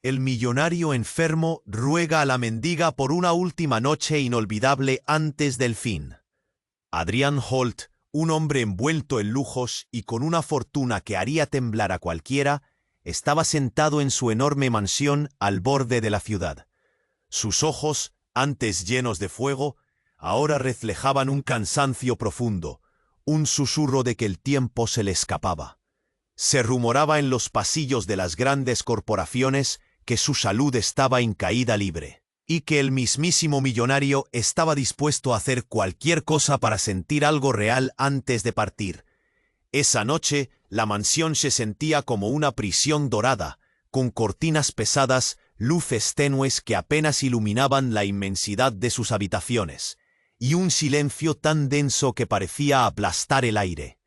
El millonario enfermo ruega a la mendiga por una última noche inolvidable antes del fin. Adrian Holt, un hombre envuelto en lujos y con una fortuna que haría temblar a cualquiera, estaba sentado en su enorme mansión al borde de la ciudad. Sus ojos, antes llenos de fuego, ahora reflejaban un cansancio profundo, un susurro de que el tiempo se le escapaba. Se rumoraba en los pasillos de las grandes corporaciones que su salud estaba en caída libre, y que el mismísimo millonario estaba dispuesto a hacer cualquier cosa para sentir algo real antes de partir. Esa noche, la mansión se sentía como una prisión dorada, con cortinas pesadas, luces tenues que apenas iluminaban la inmensidad de sus habitaciones, y un silencio tan denso que parecía aplastar el aire.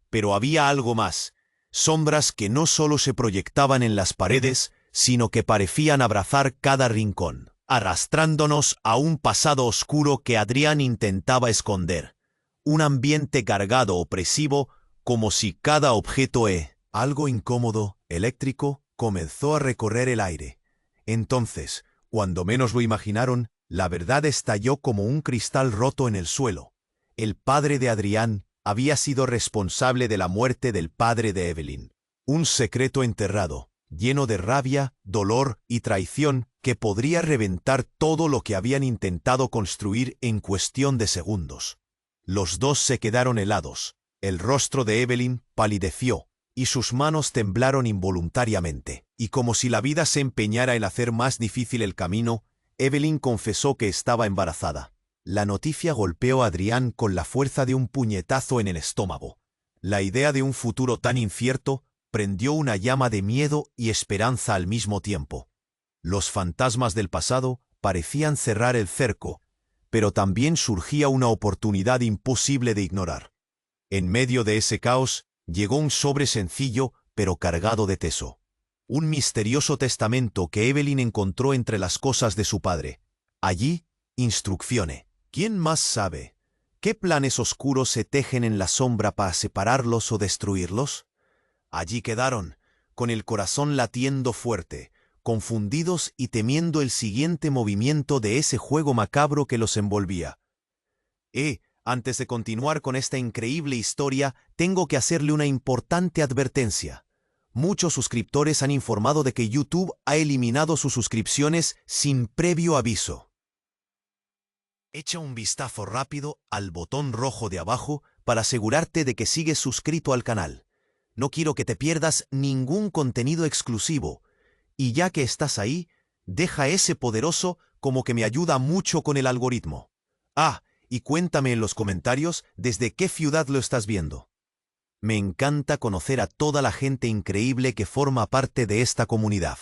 Pero había algo más, sombras que no solo se proyectaban en las paredes, sino que parecían abrazar cada rincón, arrastrándonos a un pasado oscuro que Adrián intentaba esconder. Un ambiente cargado, opresivo, como si cada objeto algo incómodo, eléctrico, comenzó a recorrer el aire. Entonces, cuando menos lo imaginaron, la verdad estalló como un cristal roto en el suelo. El padre de Adrián había sido responsable de la muerte del padre de Evelyn. Un secreto enterrado, lleno de rabia, dolor y traición que podría reventar todo lo que habían intentado construir en cuestión de segundos. Los dos se quedaron helados. El rostro de Evelyn palideció, y sus manos temblaron involuntariamente. Y como si la vida se empeñara en hacer más difícil el camino, Evelyn confesó que estaba embarazada. La noticia golpeó a Adrián con la fuerza de un puñetazo en el estómago. La idea de un futuro tan incierto prendió una llama de miedo y esperanza al mismo tiempo. Los fantasmas del pasado parecían cerrar el cerco, pero también surgía una oportunidad imposible de ignorar. En medio de ese caos, llegó un sobre sencillo, pero cargado de teso. Un misterioso testamento que Evelyn encontró entre las cosas de su padre. Allí, instrucciones. ¿Quién más sabe? ¿Qué planes oscuros se tejen en la sombra para separarlos o destruirlos? Allí quedaron, con el corazón latiendo fuerte, confundidos y temiendo el siguiente movimiento de ese juego macabro que los envolvía. Antes de continuar con esta increíble historia, tengo que hacerle una importante advertencia. Muchos suscriptores han informado de que YouTube ha eliminado sus suscripciones sin previo aviso. Echa un vistazo rápido al botón rojo de abajo para asegurarte de que sigues suscrito al canal. No quiero que te pierdas ningún contenido exclusivo. Y ya que estás ahí, deja ese poderoso como que me ayuda mucho con el algoritmo. Y cuéntame en los comentarios desde qué ciudad lo estás viendo. Me encanta conocer a toda la gente increíble que forma parte de esta comunidad.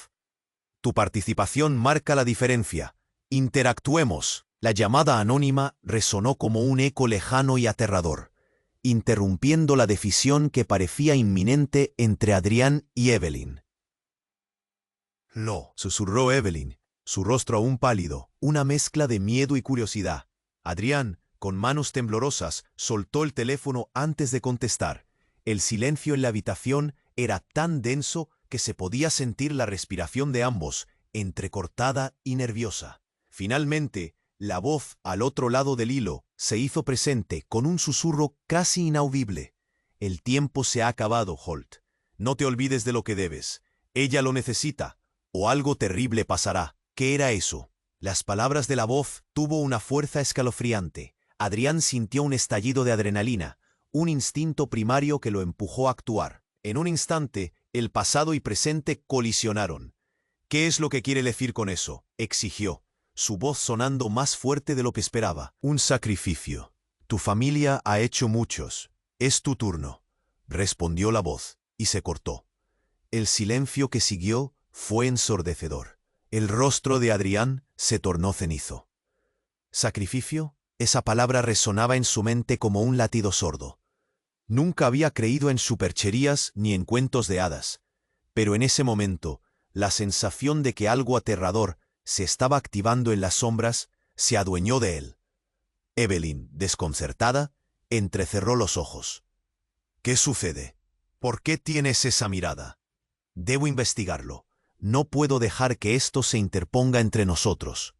Tu participación marca la diferencia. Interactuemos. La llamada anónima resonó como un eco lejano y aterrador, interrumpiendo la decisión que parecía inminente entre Adrián y Evelyn. «Lo», susurró Evelyn, su rostro aún pálido, una mezcla de miedo y curiosidad. Adrián, con manos temblorosas, soltó el teléfono antes de contestar. El silencio en la habitación era tan denso que se podía sentir la respiración de ambos, entrecortada y nerviosa. Finalmente, la voz al otro lado del hilo se hizo presente con un susurro casi inaudible. «El tiempo se ha acabado, Holt. No te olvides de lo que debes. Ella lo necesita, o algo terrible pasará». ¿Qué era eso? Las palabras de la voz tuvo una fuerza escalofriante. Adrián sintió un estallido de adrenalina, un instinto primario que lo empujó a actuar. En un instante, el pasado y presente colisionaron. «¿Qué es lo que quiere decir con eso?», exigió, su voz sonando más fuerte de lo que esperaba. «Un sacrificio. Tu familia ha hecho muchos. Es tu turno», respondió la voz, y se cortó. El silencio que siguió fue ensordecedor. El rostro de Adrián se tornó cenizo. ¿Sacrificio? Esa palabra resonaba en su mente como un latido sordo. Nunca había creído en supercherías ni en cuentos de hadas, pero en ese momento, la sensación de que algo aterrador se estaba activando en las sombras se adueñó de él. Evelyn, desconcertada, entrecerró los ojos. «¿Qué sucede? ¿Por qué tienes esa mirada?» «Debo investigarlo. No puedo dejar que esto se interponga entre nosotros.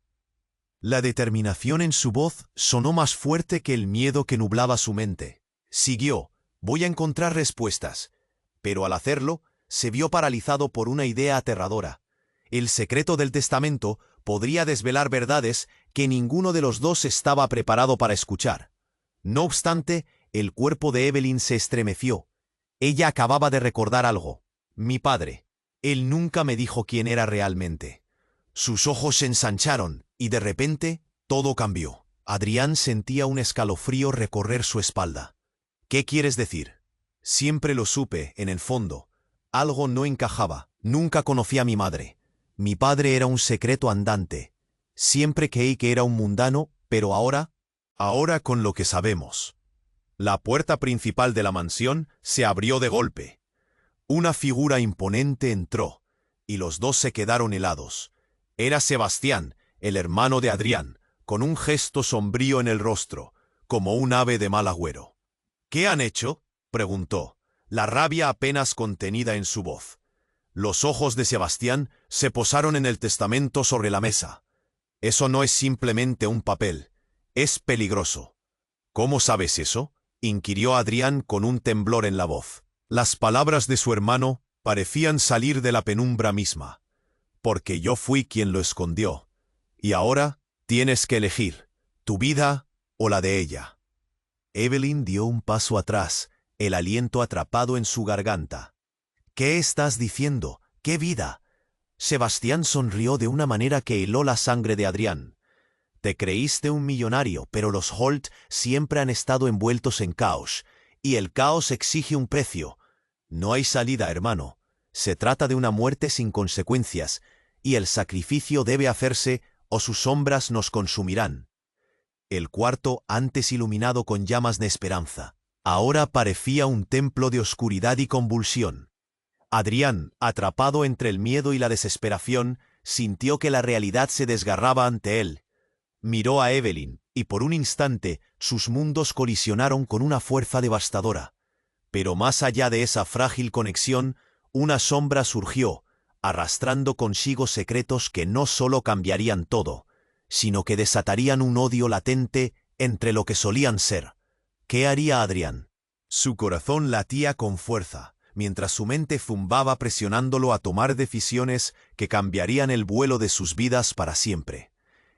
La determinación en su voz sonó más fuerte que el miedo que nublaba su mente. Siguió: voy a encontrar respuestas. Pero al hacerlo, se vio paralizado por una idea aterradora. El secreto del testamento podría desvelar verdades que ninguno de los dos estaba preparado para escuchar. No obstante, el cuerpo de Evelyn se estremeció. Ella acababa de recordar algo. Mi padre. Él nunca me dijo quién era realmente. Sus ojos se ensancharon, y de repente, todo cambió. Adrián sentía un escalofrío recorrer su espalda. ¿Qué quieres decir? Siempre lo supe, en el fondo. Algo no encajaba. Nunca conocí a mi madre. Mi padre era un secreto andante. Siempre creí que era un mundano, pero ahora con lo que sabemos. La puerta principal de la mansión se abrió de golpe. Una figura imponente entró, y los dos se quedaron helados. Era Sebastián, el hermano de Adrián, con un gesto sombrío en el rostro, como un ave de mal agüero. ¿Qué han hecho?, preguntó, la rabia apenas contenida en su voz. Los ojos de Sebastián se posaron en el testamento sobre la mesa. Eso no es simplemente un papel, es peligroso. ¿Cómo sabes eso?, inquirió Adrián con un temblor en la voz. Las palabras de su hermano parecían salir de la penumbra misma. Porque yo fui quien lo escondió. Y ahora tienes que elegir, tu vida o la de ella. Evelyn dio un paso atrás, el aliento atrapado en su garganta. ¿Qué estás diciendo? ¿Qué vida? Sebastián sonrió de una manera que heló la sangre de Adrián. Te creíste un millonario, pero los Holt siempre han estado envueltos en caos, y el caos exige un precio. No hay salida, hermano. Se trata de una muerte sin consecuencias, y el sacrificio debe hacerse o sus sombras nos consumirán. El cuarto, antes iluminado con llamas de esperanza, ahora parecía un templo de oscuridad y convulsión. Adrián, atrapado entre el miedo y la desesperación, sintió que la realidad se desgarraba ante él. Miró a Evelyn, y por un instante sus mundos colisionaron con una fuerza devastadora. Pero más allá de esa frágil conexión, una sombra surgió, arrastrando consigo secretos que no solo cambiarían todo, sino que desatarían un odio latente entre lo que solían ser. ¿Qué haría Adrián? Su corazón latía con fuerza, mientras su mente zumbaba presionándolo a tomar decisiones que cambiarían el vuelo de sus vidas para siempre.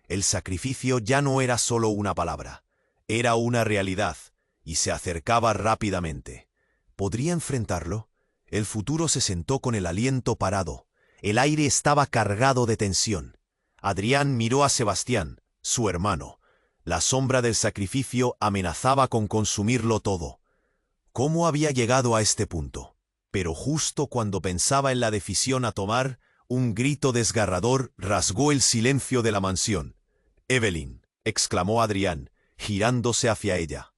El sacrificio ya no era solo una palabra, era una realidad, y se acercaba rápidamente. ¿Podría enfrentarlo? El futuro se sentó con el aliento parado. El aire estaba cargado de tensión. Adrián miró a Sebastián, su hermano. La sombra del sacrificio amenazaba con consumirlo todo. ¿Cómo había llegado a este punto? Pero justo cuando pensaba en la decisión a tomar, un grito desgarrador rasgó el silencio de la mansión. «Evelyn», exclamó Adrián, girándose hacia ella.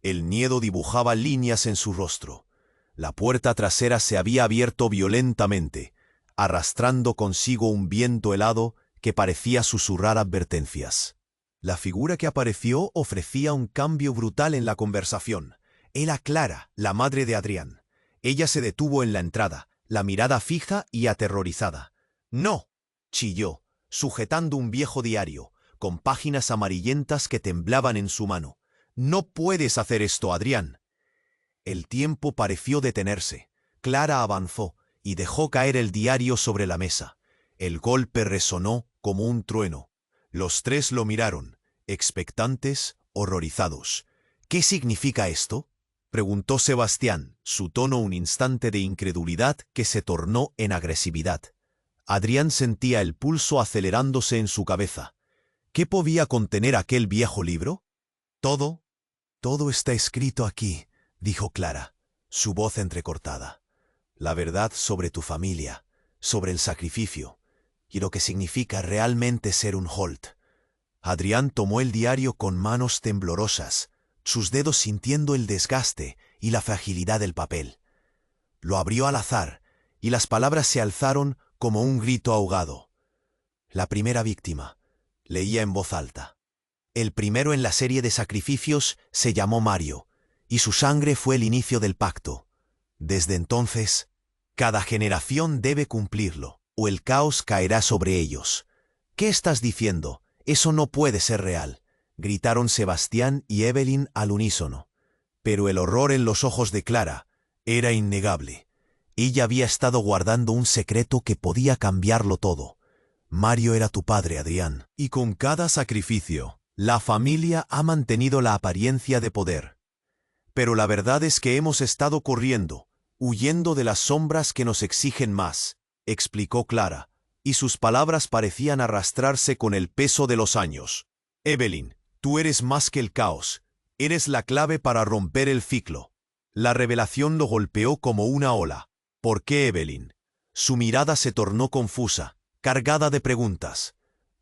El miedo dibujaba líneas en su rostro. La puerta trasera se había abierto violentamente, arrastrando consigo un viento helado que parecía susurrar advertencias. La figura que apareció ofrecía un cambio brutal en la conversación. Era Clara, la madre de Adrián. Ella se detuvo en la entrada, la mirada fija y aterrorizada. «¡No!», chilló, sujetando un viejo diario, con páginas amarillentas que temblaban en su mano. «No puedes hacer esto, Adrián». El tiempo pareció detenerse. Clara avanzó y dejó caer el diario sobre la mesa. El golpe resonó como un trueno. Los tres lo miraron, expectantes, horrorizados. «¿Qué significa esto?», preguntó Sebastián, su tono un instante de incredulidad que se tornó en agresividad. Adrián sentía el pulso acelerándose en su cabeza. ¿Qué podía contener aquel viejo libro? «Todo está escrito aquí», dijo Clara, su voz entrecortada. «La verdad sobre tu familia, sobre el sacrificio, y lo que significa realmente ser un Holt». Adrián tomó el diario con manos temblorosas, sus dedos sintiendo el desgaste y la fragilidad del papel. Lo abrió al azar, y las palabras se alzaron como un grito ahogado. «La primera víctima», leía en voz alta. «El primero en la serie de sacrificios se llamó Mario, y su sangre fue el inicio del pacto. Desde entonces, cada generación debe cumplirlo, o el caos caerá sobre ellos. ¿Qué estás diciendo? Eso no puede ser real, gritaron Sebastián y Evelyn al unísono. Pero el horror en los ojos de Clara era innegable. Ella había estado guardando un secreto que podía cambiarlo todo. Mario era tu padre, Adrián, y con cada sacrificio, la familia ha mantenido la apariencia de poder. Pero la verdad es que hemos estado corriendo, huyendo de las sombras que nos exigen más, explicó Clara, y sus palabras parecían arrastrarse con el peso de los años. Evelyn, tú eres más que el caos, eres la clave para romper el ciclo. La revelación lo golpeó como una ola. ¿Por qué, Evelyn? Su mirada se tornó confusa, cargada de preguntas.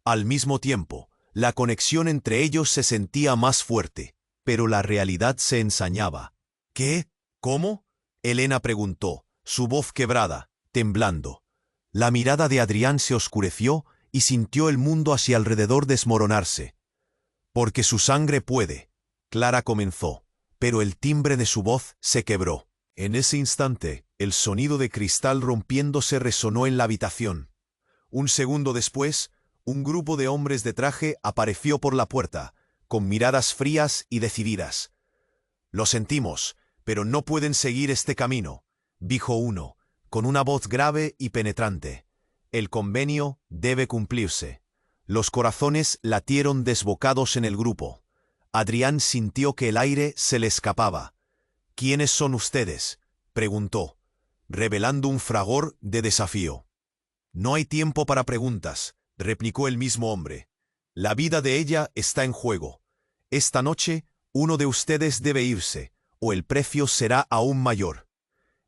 Al mismo tiempo, la conexión entre ellos se sentía más fuerte, pero la realidad se ensañaba. ¿Qué? ¿Cómo? Elena preguntó, su voz quebrada, temblando. La mirada de Adrián se oscureció y sintió el mundo hacia alrededor desmoronarse. Porque su sangre puede, Clara comenzó, pero el timbre de su voz se quebró. En ese instante, el sonido de cristal rompiéndose resonó en la habitación. Un segundo después, un grupo de hombres de traje apareció por la puerta, con miradas frías y decididas. «Lo sentimos, pero no pueden seguir este camino», dijo uno, con una voz grave y penetrante. «El convenio debe cumplirse». Los corazones latieron desbocados en el grupo. Adrián sintió que el aire se le escapaba. «¿Quiénes son ustedes?», preguntó, revelando un fragor de desafío. «No hay tiempo para preguntas», replicó el mismo hombre. «La vida de ella está en juego. Esta noche, uno de ustedes debe irse, o el precio será aún mayor».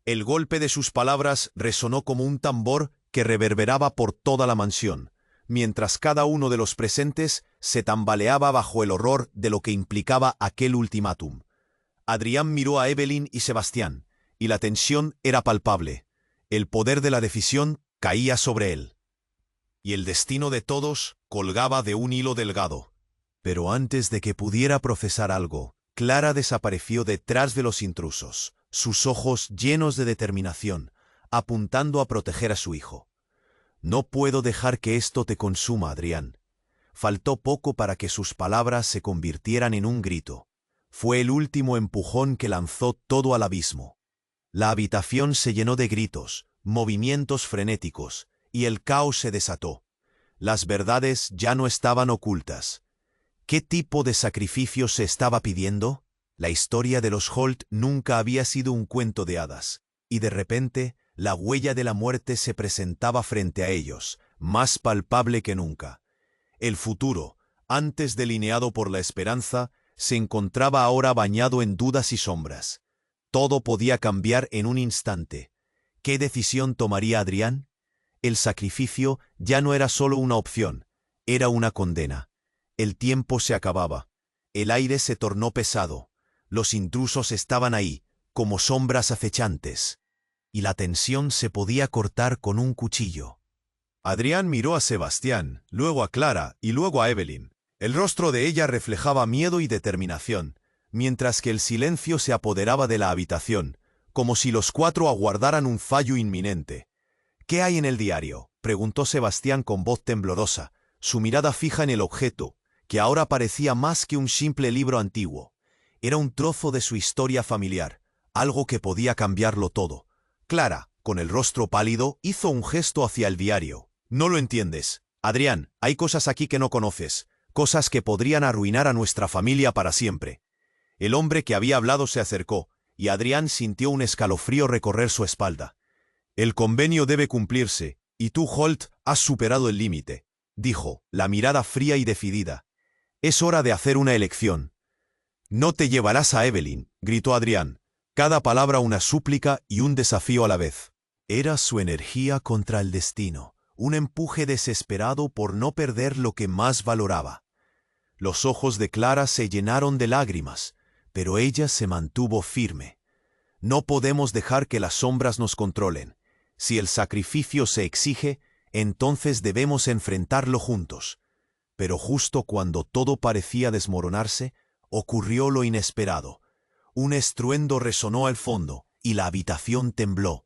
El golpe de sus palabras resonó como un tambor que reverberaba por toda la mansión, mientras cada uno de los presentes se tambaleaba bajo el horror de lo que implicaba aquel ultimátum. Adrián miró a Evelyn y Sebastián, y la tensión era palpable. El poder de la decisión caía sobre él. Y el destino de todos colgaba de un hilo delgado. Pero antes de que pudiera procesar algo, Clara desapareció detrás de los intrusos, sus ojos llenos de determinación, apuntando a proteger a su hijo. «No puedo dejar que esto te consuma, Adrián». Faltó poco para que sus palabras se convirtieran en un grito. Fue el último empujón que lanzó todo al abismo. La habitación se llenó de gritos, movimientos frenéticos, y el caos se desató. Las verdades ya no estaban ocultas. ¿Qué tipo de sacrificio se estaba pidiendo? La historia de los Holt nunca había sido un cuento de hadas, y de repente la huella de la muerte se presentaba frente a ellos, más palpable que nunca. El futuro, antes delineado por la esperanza, se encontraba ahora bañado en dudas y sombras. Todo podía cambiar en un instante. ¿Qué decisión tomaría Adrián? El sacrificio ya no era solo una opción, era una condena. El tiempo se acababa. El aire se tornó pesado. Los intrusos estaban ahí, como sombras acechantes. Y la tensión se podía cortar con un cuchillo. Adrián miró a Sebastián, luego a Clara y luego a Evelyn. El rostro de ella reflejaba miedo y determinación, mientras que el silencio se apoderaba de la habitación, como si los cuatro aguardaran un fallo inminente. «¿Qué hay en el diario?», preguntó Sebastián con voz temblorosa, su mirada fija en el objeto, que ahora parecía más que un simple libro antiguo. Era un trozo de su historia familiar, algo que podía cambiarlo todo. Clara, con el rostro pálido, hizo un gesto hacia el diario. «No lo entiendes. Adrián, hay cosas aquí que no conoces, cosas que podrían arruinar a nuestra familia para siempre». El hombre que había hablado se acercó, y Adrián sintió un escalofrío recorrer su espalda. «El convenio debe cumplirse, y tú, Holt, has superado el límite», dijo, la mirada fría y decidida. «Es hora de hacer una elección». «No te llevarás a Evelyn», gritó Adrián, cada palabra una súplica y un desafío a la vez. Era su energía contra el destino, un empuje desesperado por no perder lo que más valoraba. Los ojos de Clara se llenaron de lágrimas, pero ella se mantuvo firme. «No podemos dejar que las sombras nos controlen. Si el sacrificio se exige, entonces debemos enfrentarlo juntos». Pero justo cuando todo parecía desmoronarse, ocurrió lo inesperado. Un estruendo resonó al fondo, y la habitación tembló.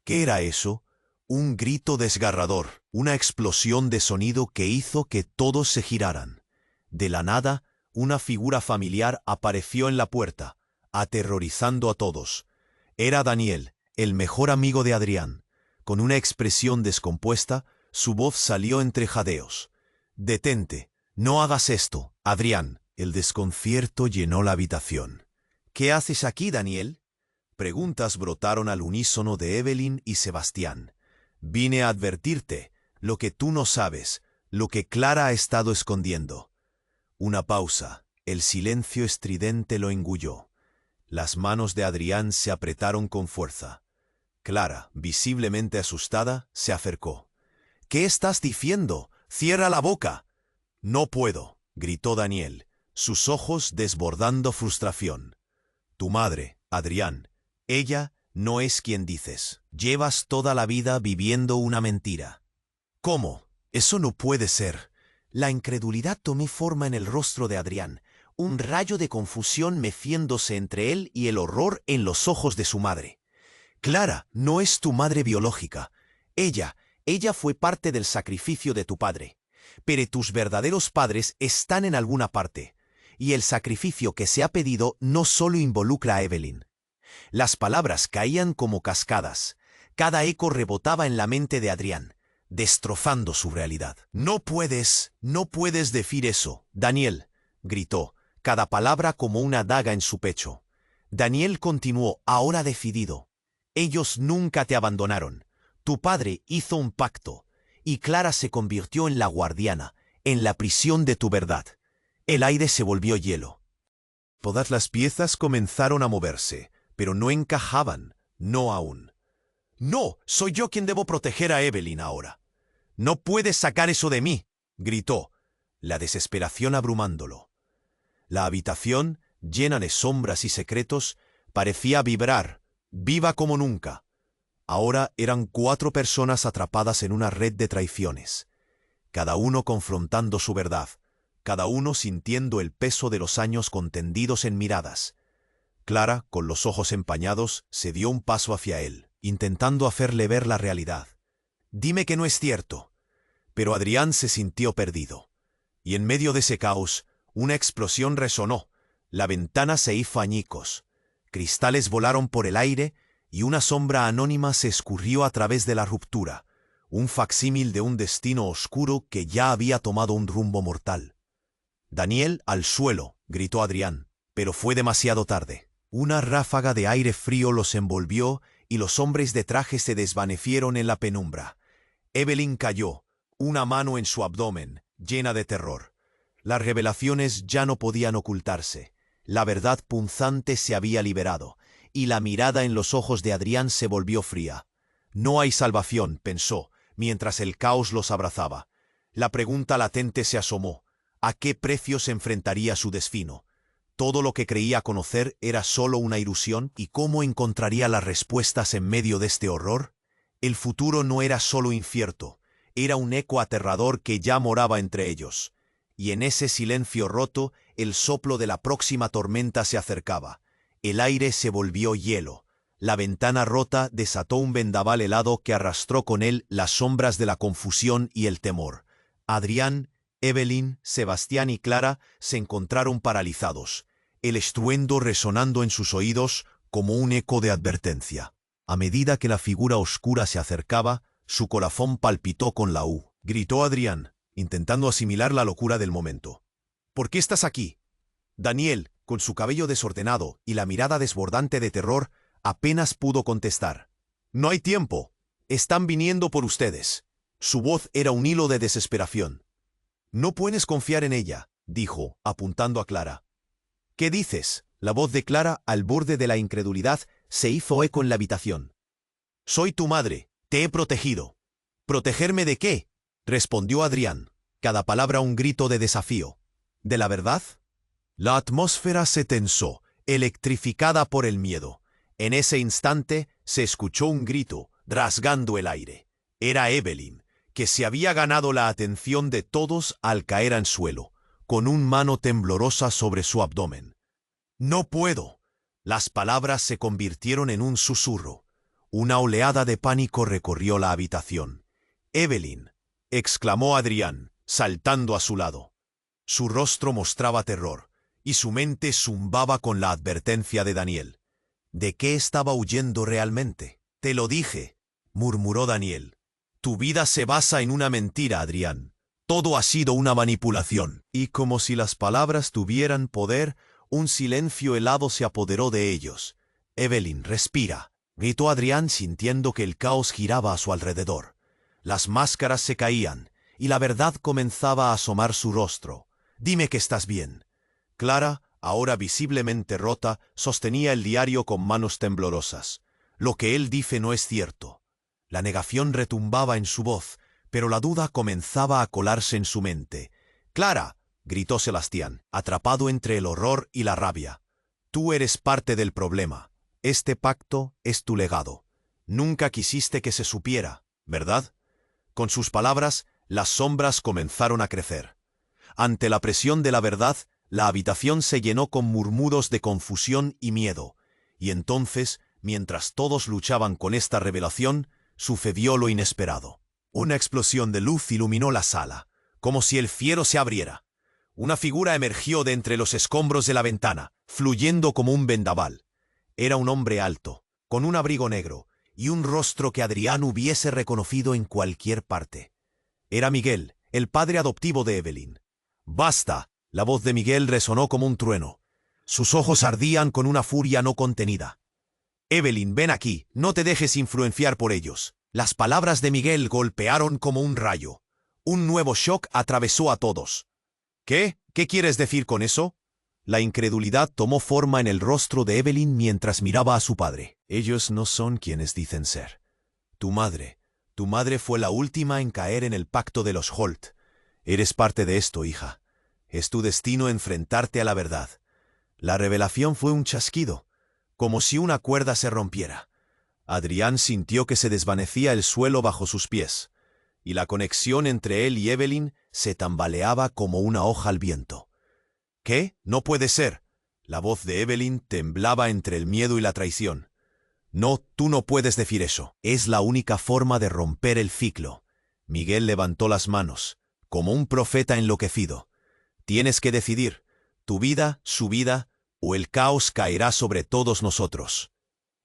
¿Qué era eso? Un grito desgarrador, una explosión de sonido que hizo que todos se giraran. De la nada, una figura familiar apareció en la puerta, aterrorizando a todos. Era Daniel, el mejor amigo de Adrián. Con una expresión descompuesta, su voz salió entre jadeos. «Detente, no hagas esto, Adrián». El desconcierto llenó la habitación. «¿Qué haces aquí, Daniel?». Preguntas brotaron al unísono de Evelyn y Sebastián. «Vine a advertirte, lo que tú no sabes, lo que Clara ha estado escondiendo». Una pausa, el silencio estridente lo engulló. Las manos de Adrián se apretaron con fuerza. Clara, visiblemente asustada, se acercó. «¿Qué estás diciendo? ¡Cierra la boca!». «No puedo», gritó Daniel, sus ojos desbordando frustración. «Tu madre, Adrián, ella no es quien dices. Llevas toda la vida viviendo una mentira». «¿Cómo? Eso no puede ser». La incredulidad tomó forma en el rostro de Adrián, un rayo de confusión meciéndose entre él y el horror en los ojos de su madre. «Clara no es tu madre biológica. Ella fue parte del sacrificio de tu padre. Pero tus verdaderos padres están en alguna parte, y el sacrificio que se ha pedido no solo involucra a Evelyn». Las palabras caían como cascadas. Cada eco rebotaba en la mente de Adrián, destrozando su realidad. «No puedes decir eso, Daniel», gritó, cada palabra como una daga en su pecho. Daniel continuó, ahora decidido. «Ellos nunca te abandonaron. Tu padre hizo un pacto, y Clara se convirtió en la guardiana, en la prisión de tu verdad». El aire se volvió hielo. Todas las piezas comenzaron a moverse, pero no encajaban, no aún. «No, soy yo quien debo proteger a Evelyn ahora». «No puedes sacar eso de mí», gritó, la desesperación abrumándolo. La habitación, llena de sombras y secretos, parecía vibrar, viva como nunca. Ahora eran 4 personas atrapadas en una red de traiciones, cada uno confrontando su verdad, cada uno sintiendo el peso de los años contendidos en miradas. Clara, con los ojos empañados, se dio un paso hacia él, intentando hacerle ver la realidad. «Dime que no es cierto». Pero Adrián se sintió perdido. Y en medio de ese caos, una explosión resonó. La ventana se hizo añicos. Cristales volaron por el aire y una sombra anónima se escurrió a través de la ruptura, un facsímil de un destino oscuro que ya había tomado un rumbo mortal. «Daniel, al suelo», gritó Adrián, pero fue demasiado tarde. Una ráfaga de aire frío los envolvió y los hombres de traje se desvanecieron en la penumbra. Evelyn cayó, una mano en su abdomen, llena de terror. Las revelaciones ya no podían ocultarse. La verdad punzante se había liberado, y la mirada en los ojos de Adrián se volvió fría. «No hay salvación», pensó, mientras el caos los abrazaba. La pregunta latente se asomó. ¿A qué precio se enfrentaría su destino? Todo lo que creía conocer era solo una ilusión, ¿y cómo encontraría las respuestas en medio de este horror? El futuro no era solo incierto, era un eco aterrador que ya moraba entre ellos. Y en ese silencio roto, el soplo de la próxima tormenta se acercaba. El aire se volvió hielo. La ventana rota desató un vendaval helado que arrastró con él las sombras de la confusión y el temor. Adrián, Evelyn, Sebastián y Clara se encontraron paralizados, el estruendo resonando en sus oídos como un eco de advertencia. A medida que la figura oscura se acercaba, su corazón palpitó con la U. Gritó Adrián, intentando asimilar la locura del momento. «¿Por qué estás aquí?». Daniel, con su cabello desordenado y la mirada desbordante de terror, apenas pudo contestar. «No hay tiempo. Están viniendo por ustedes». Su voz era un hilo de desesperación. «No puedes confiar en ella», dijo, apuntando a Clara. «¿Qué dices?». La voz de Clara, al borde de la incredulidad, se hizo eco en la habitación. «Soy tu madre. Te he protegido». «¿Protegerme de qué?», respondió Adrián, cada palabra un grito de desafío. «¿De la verdad?». La atmósfera se tensó, electrificada por el miedo. En ese instante se escuchó un grito, rasgando el aire. Era Evelyn, que se había ganado la atención de todos al caer al suelo, con una mano temblorosa sobre su abdomen. «No puedo». Las palabras se convirtieron en un susurro. Una oleada de pánico recorrió la habitación. «Evelyn», exclamó Adrián, saltando a su lado. Su rostro mostraba terror, y su mente zumbaba con la advertencia de Daniel. ¿De qué estaba huyendo realmente? «Te lo dije», murmuró Daniel. «Tu vida se basa en una mentira, Adrián. Todo ha sido una manipulación». Y como si las palabras tuvieran poder, un silencio helado se apoderó de ellos. «Evelyn, respira», gritó Adrián sintiendo que el caos giraba a su alrededor. Las máscaras se caían, y la verdad comenzaba a asomar su rostro. «Dime que estás bien». Clara, ahora visiblemente rota, sostenía el diario con manos temblorosas. «Lo que él dice no es cierto». La negación retumbaba en su voz, pero la duda comenzaba a colarse en su mente. «Clara», gritó Sebastián, atrapado entre el horror y la rabia. «Tú eres parte del problema. Este pacto es tu legado. Nunca quisiste que se supiera, ¿verdad?». Con sus palabras, las sombras comenzaron a crecer. Ante la presión de la verdad, la habitación se llenó con murmuros de confusión y miedo. Y entonces, mientras todos luchaban con esta revelación, sucedió lo inesperado. Una explosión de luz iluminó la sala, como si el cielo se abriera. Una figura emergió de entre los escombros de la ventana, fluyendo como un vendaval. Era un hombre alto, con un abrigo negro, y un rostro que Adrián hubiese reconocido en cualquier parte. Era Miguel, el padre adoptivo de Evelyn. «¡Basta!», la voz de Miguel resonó como un trueno. Sus ojos ardían con una furia no contenida. «Evelyn, ven aquí, no te dejes influenciar por ellos». Las palabras de Miguel golpearon como un rayo. Un nuevo shock atravesó a todos. «¿Qué? ¿Qué quieres decir con eso?». La incredulidad tomó forma en el rostro de Evelyn mientras miraba a su padre. «Ellos no son quienes dicen ser. Tu madre fue la última en caer en el pacto de los Holt. Eres parte de esto, hija. Es tu destino enfrentarte a la verdad». La revelación fue un chasquido, como si una cuerda se rompiera. Adrián sintió que se desvanecía el suelo bajo sus pies, y la conexión entre él y Evelyn se tambaleaba como una hoja al viento. «¿Qué? No puede ser». La voz de Evelyn temblaba entre el miedo y la traición. «No, tú no puedes decir eso. Es la única forma de romper el ciclo». Miguel levantó las manos, como un profeta enloquecido. «Tienes que decidir, tu vida, su vida, o el caos caerá sobre todos nosotros».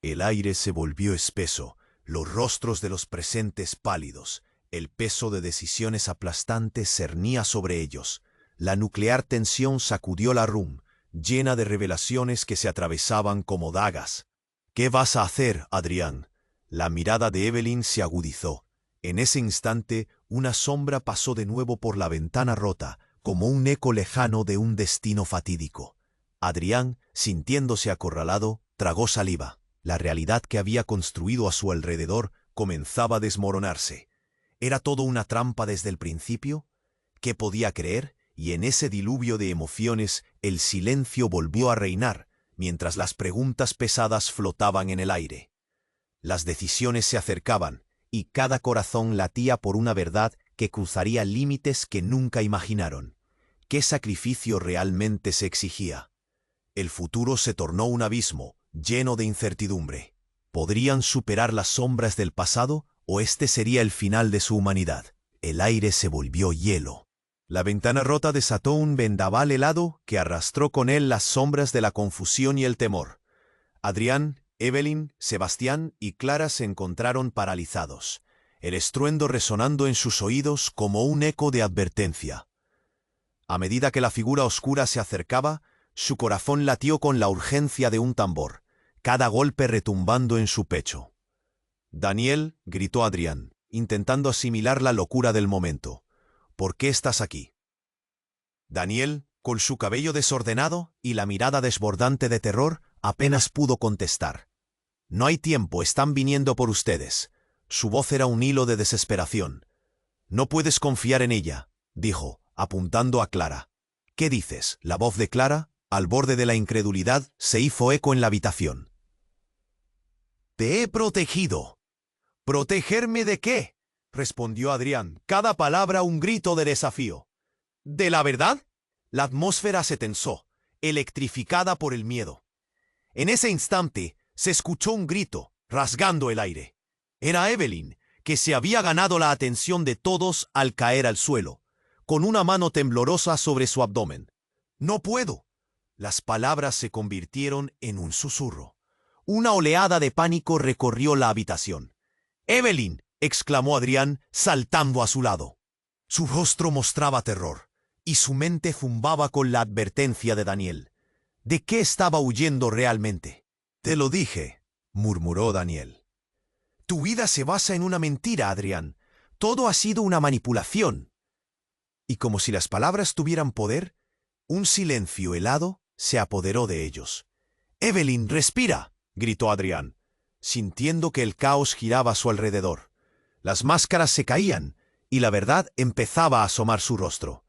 El aire se volvió espeso, los rostros de los presentes pálidos, el peso de decisiones aplastantes cernía sobre ellos. La nuclear tensión sacudió la room, llena de revelaciones que se atravesaban como dagas. «¿Qué vas a hacer, Adrián?». La mirada de Evelyn se agudizó. En ese instante, una sombra pasó de nuevo por la ventana rota, como un eco lejano de un destino fatídico. Adrián, sintiéndose acorralado, tragó saliva. La realidad que había construido a su alrededor comenzaba a desmoronarse. ¿Era todo una trampa desde el principio? ¿Qué podía creer? Y en ese diluvio de emociones, el silencio volvió a reinar, mientras las preguntas pesadas flotaban en el aire. Las decisiones se acercaban, y cada corazón latía por una verdad que cruzaría límites que nunca imaginaron. ¿Qué sacrificio realmente se exigía? El futuro se tornó un abismo, lleno de incertidumbre. ¿Podrían superar las sombras del pasado o este sería el final de su humanidad? El aire se volvió hielo. La ventana rota desató un vendaval helado que arrastró con él las sombras de la confusión y el temor. Adrián, Evelyn, Sebastián y Clara se encontraron paralizados, el estruendo resonando en sus oídos como un eco de advertencia. A medida que la figura oscura se acercaba, su corazón latió con la urgencia de un tambor, cada golpe retumbando en su pecho. «Daniel», gritó Adrián, intentando asimilar la locura del momento, «¿por qué estás aquí?». Daniel, con su cabello desordenado y la mirada desbordante de terror, apenas pudo contestar. «No hay tiempo, están viniendo por ustedes». Su voz era un hilo de desesperación. «No puedes confiar en ella», dijo, apuntando a Clara. «¿Qué dices?». La voz de Clara, al borde de la incredulidad, se hizo eco en la habitación. «Te he protegido». «¿Protegerme de qué?», respondió Adrián, cada palabra un grito de desafío. «¿De la verdad?». La atmósfera se tensó, electrificada por el miedo. En ese instante se escuchó un grito, rasgando el aire. Era Evelyn, que se había ganado la atención de todos al caer al suelo, con una mano temblorosa sobre su abdomen. «No puedo». Las palabras se convirtieron en un susurro. Una oleada de pánico recorrió la habitación. «¡Evelyn!», exclamó Adrián, saltando a su lado. Su rostro mostraba terror, y su mente zumbaba con la advertencia de Daniel. ¿De qué estaba huyendo realmente? «Te lo dije», murmuró Daniel. «Tu vida se basa en una mentira, Adrián. Todo ha sido una manipulación». Y como si las palabras tuvieran poder, un silencio helado se apoderó de ellos. «Evelyn, respira», gritó Adrián, sintiendo que el caos giraba a su alrededor. Las máscaras se caían, y la verdad empezaba a asomar su rostro.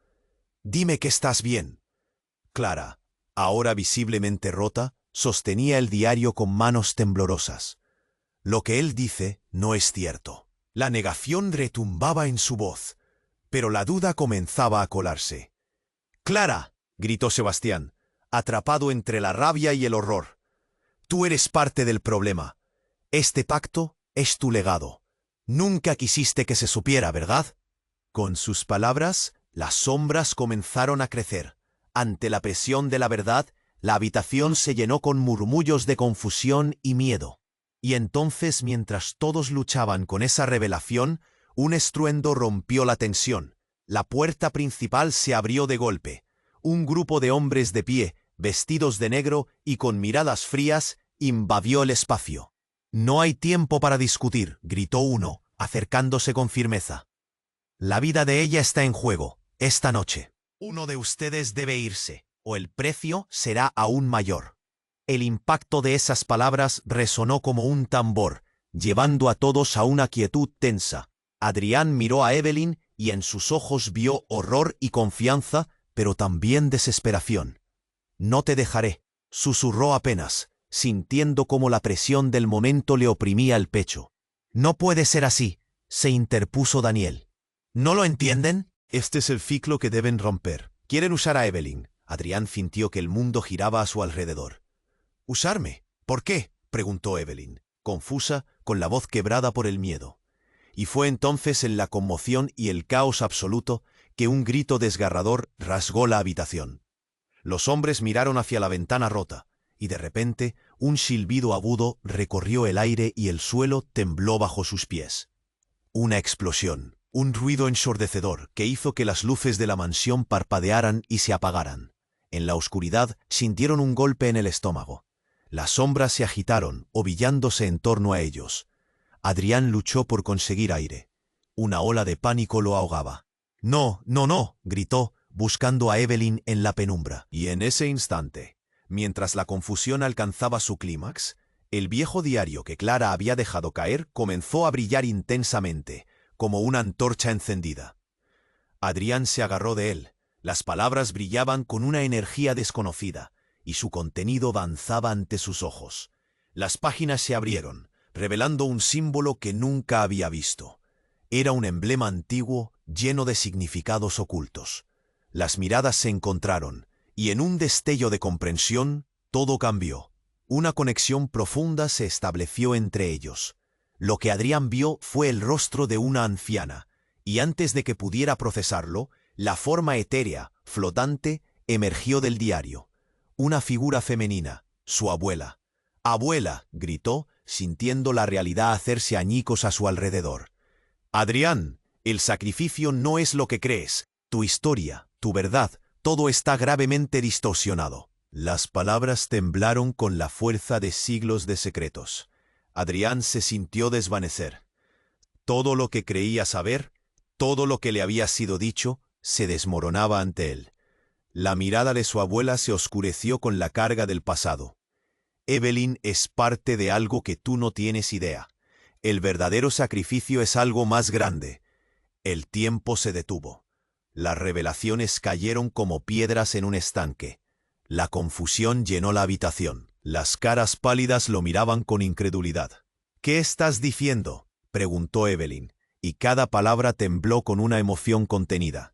«Dime que estás bien». Clara, ahora visiblemente rota, sostenía el diario con manos temblorosas. «Lo que él dice no es cierto». La negación retumbaba en su voz, pero la duda comenzaba a colarse. «Clara», gritó Sebastián, atrapado entre la rabia y el horror. «Tú eres parte del problema. Este pacto es tu legado. Nunca quisiste que se supiera, ¿verdad?». Con sus palabras, las sombras comenzaron a crecer. Ante la presión de la verdad, la habitación se llenó con murmullos de confusión y miedo. Y entonces, mientras todos luchaban con esa revelación, un estruendo rompió la tensión. La puerta principal se abrió de golpe. Un grupo de hombres de pie, vestidos de negro y con miradas frías, invadió el espacio. «No hay tiempo para discutir», gritó uno, acercándose con firmeza. «La vida de ella está en juego, esta noche. Uno de ustedes debe irse, o el precio será aún mayor». El impacto de esas palabras resonó como un tambor, llevando a todos a una quietud tensa. Adrián miró a Evelyn y en sus ojos vio horror y confianza, pero también desesperación. «No te dejaré», susurró apenas, sintiendo cómo la presión del momento le oprimía el pecho. «No puede ser así», se interpuso Daniel. «¿No lo entienden? Este es el ciclo que deben romper. Quieren usar a Evelyn». Adrián sintió que el mundo giraba a su alrededor. «¿Usarme? ¿Por qué?», preguntó Evelyn, confusa, con la voz quebrada por el miedo. Y fue entonces, en la conmoción y el caos absoluto, que un grito desgarrador rasgó la habitación. Los hombres miraron hacia la ventana rota, y de repente un silbido agudo recorrió el aire y el suelo tembló bajo sus pies. Una explosión, un ruido ensordecedor que hizo que las luces de la mansión parpadearan y se apagaran. En la oscuridad sintieron un golpe en el estómago. Las sombras se agitaron, ovillándose en torno a ellos. Adrián luchó por conseguir aire. Una ola de pánico lo ahogaba. «No, no, no», gritó, buscando a Evelyn en la penumbra. Y en ese instante, mientras la confusión alcanzaba su clímax, el viejo diario que Clara había dejado caer comenzó a brillar intensamente, como una antorcha encendida. Adrián se agarró de él. Las palabras brillaban con una energía desconocida, y su contenido danzaba ante sus ojos. Las páginas se abrieron, revelando un símbolo que nunca había visto. Era un emblema antiguo, lleno de significados ocultos. Las miradas se encontraron, y en un destello de comprensión, todo cambió. Una conexión profunda se estableció entre ellos. Lo que Adrián vio fue el rostro de una anciana, y antes de que pudiera procesarlo, la forma etérea, flotante, emergió del diario. Una figura femenina, su abuela. «¡Abuela!», gritó, sintiendo la realidad hacerse añicos a su alrededor. «Adrián, el sacrificio no es lo que crees. Tu historia, tu verdad, todo está gravemente distorsionado». Las palabras temblaron con la fuerza de siglos de secretos. Adrián se sintió desvanecer. Todo lo que creía saber, todo lo que le había sido dicho, se desmoronaba ante él. La mirada de su abuela se oscureció con la carga del pasado. «Evelyn es parte de algo que tú no tienes idea. El verdadero sacrificio es algo más grande». El tiempo se detuvo. Las revelaciones cayeron como piedras en un estanque. La confusión llenó la habitación. Las caras pálidas lo miraban con incredulidad. «¿Qué estás diciendo?», preguntó Evelyn, y cada palabra tembló con una emoción contenida.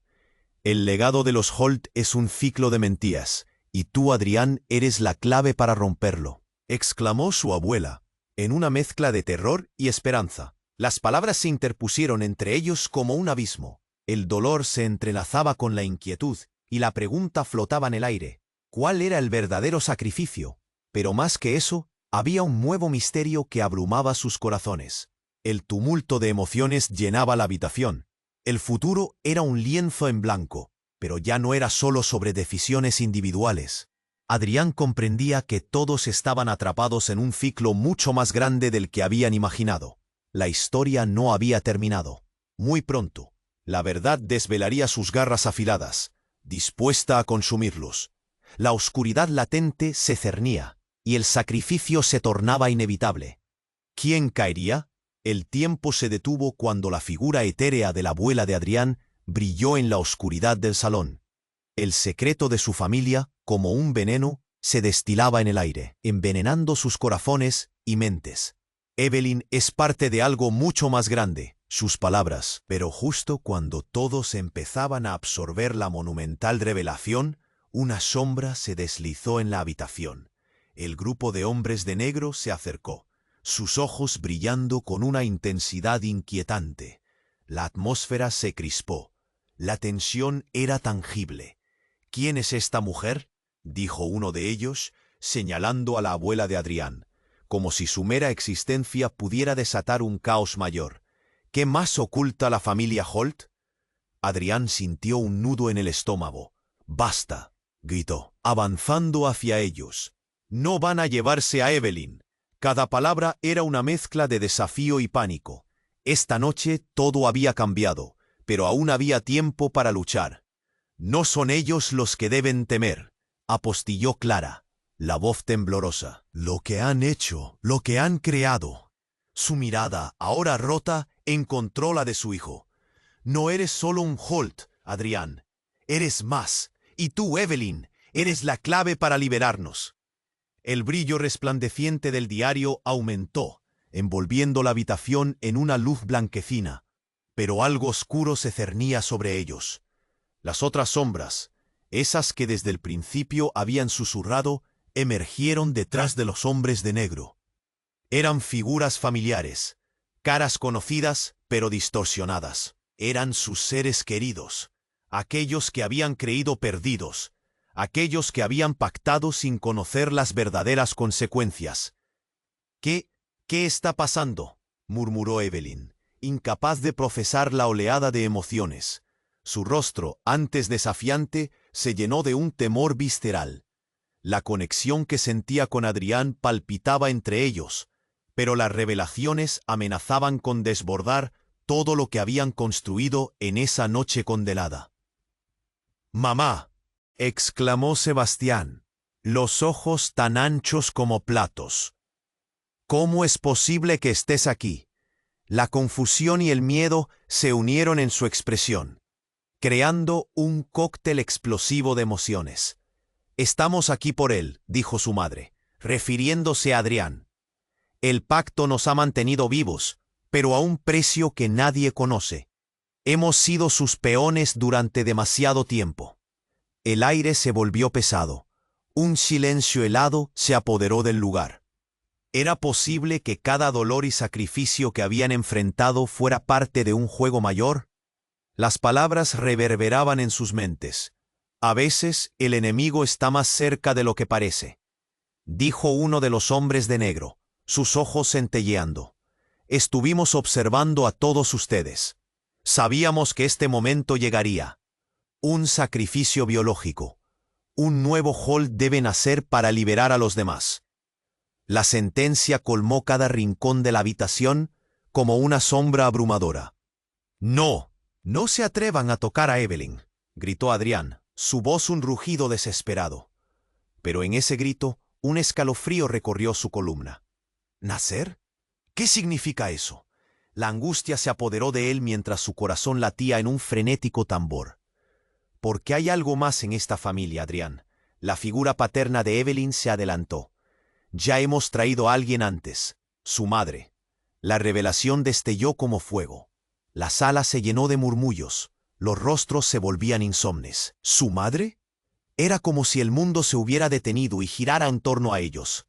«El legado de los Holt es un ciclo de mentiras, y tú, Adrián, eres la clave para romperlo», exclamó su abuela, en una mezcla de terror y esperanza. Las palabras se interpusieron entre ellos como un abismo. El dolor se entrelazaba con la inquietud, y la pregunta flotaba en el aire. ¿Cuál era el verdadero sacrificio? Pero más que eso, había un nuevo misterio que abrumaba sus corazones. El tumulto de emociones llenaba la habitación. El futuro era un lienzo en blanco, pero ya no era solo sobre decisiones individuales. Adrián comprendía que todos estaban atrapados en un ciclo mucho más grande del que habían imaginado. La historia no había terminado. Muy pronto, la verdad desvelaría sus garras afiladas, dispuesta a consumirlos. La oscuridad latente se cernía, y el sacrificio se tornaba inevitable. ¿Quién caería? El tiempo se detuvo cuando la figura etérea de la abuela de Adrián brilló en la oscuridad del salón. El secreto de su familia, como un veneno, se destilaba en el aire, envenenando sus corazones y mentes. Evelyn es parte de algo mucho más grande, sus palabras. Pero justo cuando todos empezaban a absorber la monumental revelación, una sombra se deslizó en la habitación. El grupo de hombres de negro se acercó, sus ojos brillando con una intensidad inquietante. La atmósfera se crispó. La tensión era tangible. «¿Quién es esta mujer?», dijo uno de ellos, señalando a la abuela de Adrián, como si su mera existencia pudiera desatar un caos mayor. «¿Qué más oculta la familia Holt?». Adrián sintió un nudo en el estómago. «Basta», gritó, avanzando hacia ellos. «No van a llevarse a Evelyn». Cada palabra era una mezcla de desafío y pánico. Esta noche todo había cambiado, pero aún había tiempo para luchar. «No son ellos los que deben temer», apostilló Clara, la voz temblorosa. «Lo que han hecho, lo que han creado». Su mirada, ahora rota, encontró la de su hijo. «No eres solo un Holt, Adrián. Eres más. Y tú, Evelyn, eres la clave para liberarnos». El brillo resplandeciente del diario aumentó, envolviendo la habitación en una luz blanquecina, pero algo oscuro se cernía sobre ellos. Las otras sombras, esas que desde el principio habían susurrado, emergieron detrás de los hombres de negro. Eran figuras familiares, caras conocidas pero distorsionadas. Eran sus seres queridos, aquellos que habían creído perdidos, aquellos que habían pactado sin conocer las verdaderas consecuencias. ¿Qué está pasando?», murmuró Evelyn, incapaz de procesar la oleada de emociones. Su rostro, antes desafiante, se llenó de un temor visceral. La conexión que sentía con Adrián palpitaba entre ellos, pero las revelaciones amenazaban con desbordar todo lo que habían construido en esa noche condenada. «Mamá», exclamó Sebastián, los ojos tan anchos como platos. «¿Cómo es posible que estés aquí?». La confusión y el miedo se unieron en su expresión, creando un cóctel explosivo de emociones. «Estamos aquí por él», dijo su madre, refiriéndose a Adrián. «El pacto nos ha mantenido vivos, pero a un precio que nadie conoce. Hemos sido sus peones durante demasiado tiempo». El aire se volvió pesado. Un silencio helado se apoderó del lugar. ¿Era posible que cada dolor y sacrificio que habían enfrentado fuera parte de un juego mayor? Las palabras reverberaban en sus mentes. «A veces el enemigo está más cerca de lo que parece», dijo uno de los hombres de negro, sus ojos centelleando. «Estuvimos observando a todos ustedes. Sabíamos que este momento llegaría. Un sacrificio biológico. Un nuevo Holt debe nacer para liberar a los demás». La sentencia colmó cada rincón de la habitación como una sombra abrumadora. «No, no se atrevan a tocar a Evelyn», gritó Adrián, su voz un rugido desesperado. Pero en ese grito, un escalofrío recorrió su columna. ¿Nacer? ¿Qué significa eso? La angustia se apoderó de él mientras su corazón latía en un frenético tambor. «Porque hay algo más en esta familia, Adrián». La figura paterna de Evelyn se adelantó. «Ya hemos traído a alguien antes, su madre». La revelación destelló como fuego. La sala se llenó de murmullos, los rostros se volvían insomnes. ¿Su madre? Era como si el mundo se hubiera detenido y girara en torno a ellos.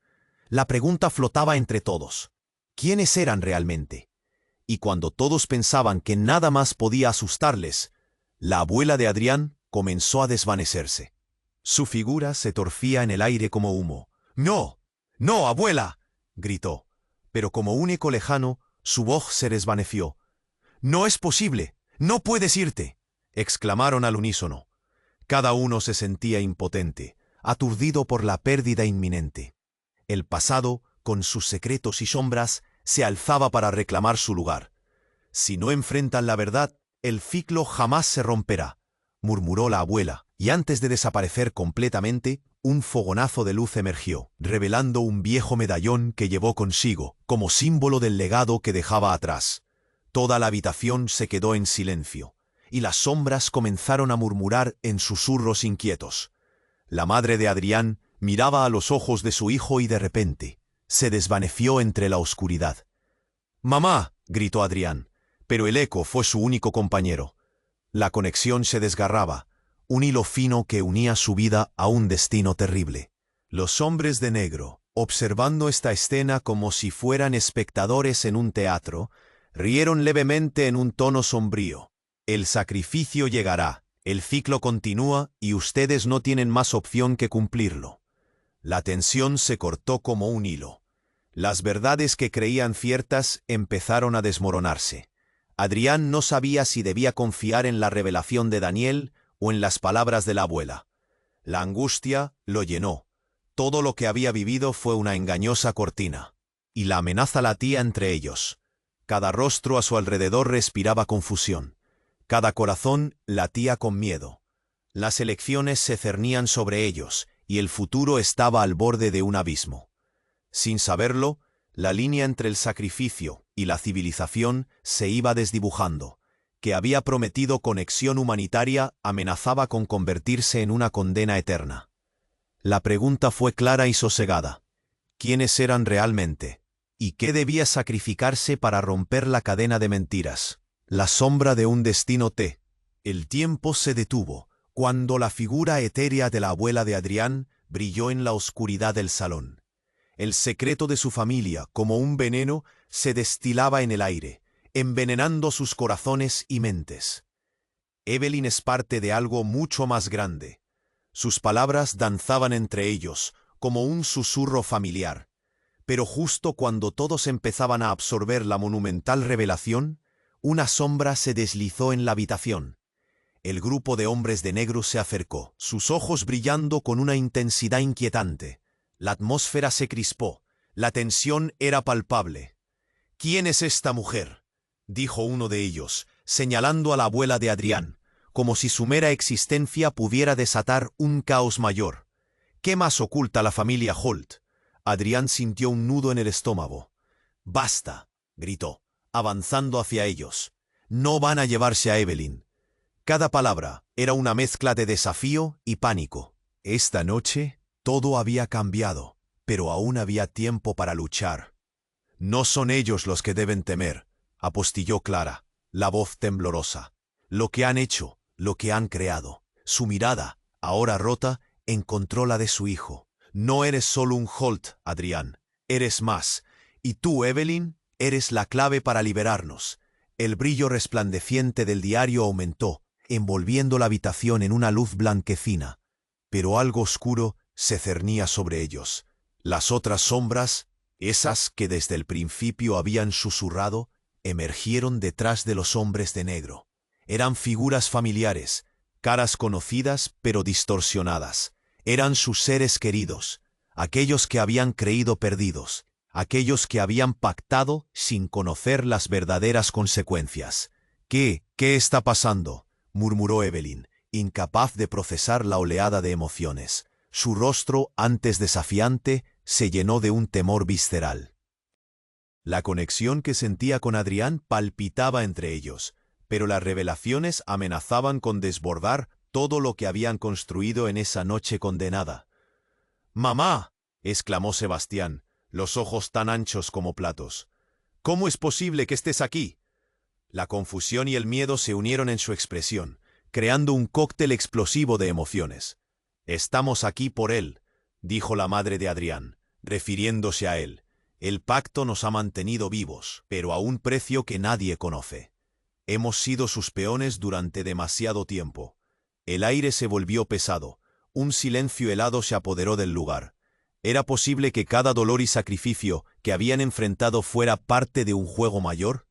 La pregunta flotaba entre todos. ¿Quiénes eran realmente? Y cuando todos pensaban que nada más podía asustarles, la abuela de Adrián comenzó a desvanecerse. Su figura se torcía en el aire como humo. ¡No! ¡No, abuela!, gritó. Pero como un eco lejano, su voz se desvaneció. «¡No es posible! ¡No puedes irte!», exclamaron al unísono. Cada uno se sentía impotente, aturdido por la pérdida inminente. El pasado, con sus secretos y sombras, se alzaba para reclamar su lugar. «Si no enfrentan la verdad, el ciclo jamás se romperá», murmuró la abuela, y antes de desaparecer completamente, un fogonazo de luz emergió, revelando un viejo medallón que llevó consigo, como símbolo del legado que dejaba atrás. Toda la habitación se quedó en silencio, y las sombras comenzaron a murmurar en susurros inquietos. La madre de Adrián miraba a los ojos de su hijo y de repente se desvaneció entre la oscuridad. «¡Mamá!», gritó Adrián, pero el eco fue su único compañero. La conexión se desgarraba, un hilo fino que unía su vida a un destino terrible. Los hombres de negro, observando esta escena como si fueran espectadores en un teatro, rieron levemente en un tono sombrío. «El sacrificio llegará, el ciclo continúa y ustedes no tienen más opción que cumplirlo». La tensión se cortó como un hilo. Las verdades que creían ciertas empezaron a desmoronarse. Adrián no sabía si debía confiar en la revelación de Daniel o en las palabras de la abuela. La angustia lo llenó. Todo lo que había vivido fue una engañosa cortina. Y la amenaza latía entre ellos. Cada rostro a su alrededor respiraba confusión. Cada corazón latía con miedo. Las elecciones se cernían sobre ellos, y el futuro estaba al borde de un abismo. Sin saberlo, la línea entre el sacrificio y la civilización se iba desdibujando. Que había prometido conexión humanitaria amenazaba con convertirse en una condena eterna. La pregunta fue clara y sosegada. ¿Quiénes eran realmente? ¿Y qué debía sacrificarse para romper la cadena de mentiras? La sombra de un destino T. El tiempo se detuvo, cuando la figura etérea de la abuela de Adrián brilló en la oscuridad del salón. El secreto de su familia, como un veneno, se destilaba en el aire, envenenando sus corazones y mentes. Evelyn es parte de algo mucho más grande. Sus palabras danzaban entre ellos, como un susurro familiar. Pero justo cuando todos empezaban a absorber la monumental revelación, una sombra se deslizó en la habitación. El grupo de hombres de negro se acercó, sus ojos brillando con una intensidad inquietante. La atmósfera se crispó, la tensión era palpable. «¿Quién es esta mujer?», dijo uno de ellos, señalando a la abuela de Adrián, como si su mera existencia pudiera desatar un caos mayor. «¿Qué más oculta la familia Holt?». Adrián sintió un nudo en el estómago. «¡Basta!», gritó, avanzando hacia ellos. «No van a llevarse a Evelyn». Cada palabra era una mezcla de desafío y pánico. Esta noche todo había cambiado, pero aún había tiempo para luchar. «No son ellos los que deben temer», apostilló Clara, la voz temblorosa. «Lo que han hecho, lo que han creado». Su mirada, ahora rota, encontró la de su hijo. «No eres solo un Holt, Adrián. Eres más. Y tú, Evelyn, eres la clave para liberarnos». El brillo resplandeciente del diario aumentó, envolviendo la habitación en una luz blanquecina. Pero algo oscuro se cernía sobre ellos. Las otras sombras, esas que desde el principio habían susurrado, emergieron detrás de los hombres de negro. Eran figuras familiares, caras conocidas pero distorsionadas. Eran sus seres queridos, aquellos que habían creído perdidos, aquellos que habían pactado sin conocer las verdaderas consecuencias. ¿Qué está pasando?», murmuró Evelyn, incapaz de procesar la oleada de emociones. Su rostro, antes desafiante, se llenó de un temor visceral. La conexión que sentía con Adrián palpitaba entre ellos, pero las revelaciones amenazaban con desbordar todo lo que habían construido en esa noche condenada. «¡Mamá!», exclamó Sebastián, los ojos tan anchos como platos. «¿Cómo es posible que estés aquí?». La confusión y el miedo se unieron en su expresión, creando un cóctel explosivo de emociones. «Estamos aquí por él», dijo la madre de Adrián, refiriéndose a él. El pacto nos ha mantenido vivos, pero a un precio que nadie conoce. Hemos sido sus peones durante demasiado tiempo. El aire se volvió pesado. Un silencio helado se apoderó del lugar. ¿Era posible que cada dolor y sacrificio que habían enfrentado fuera parte de un juego mayor?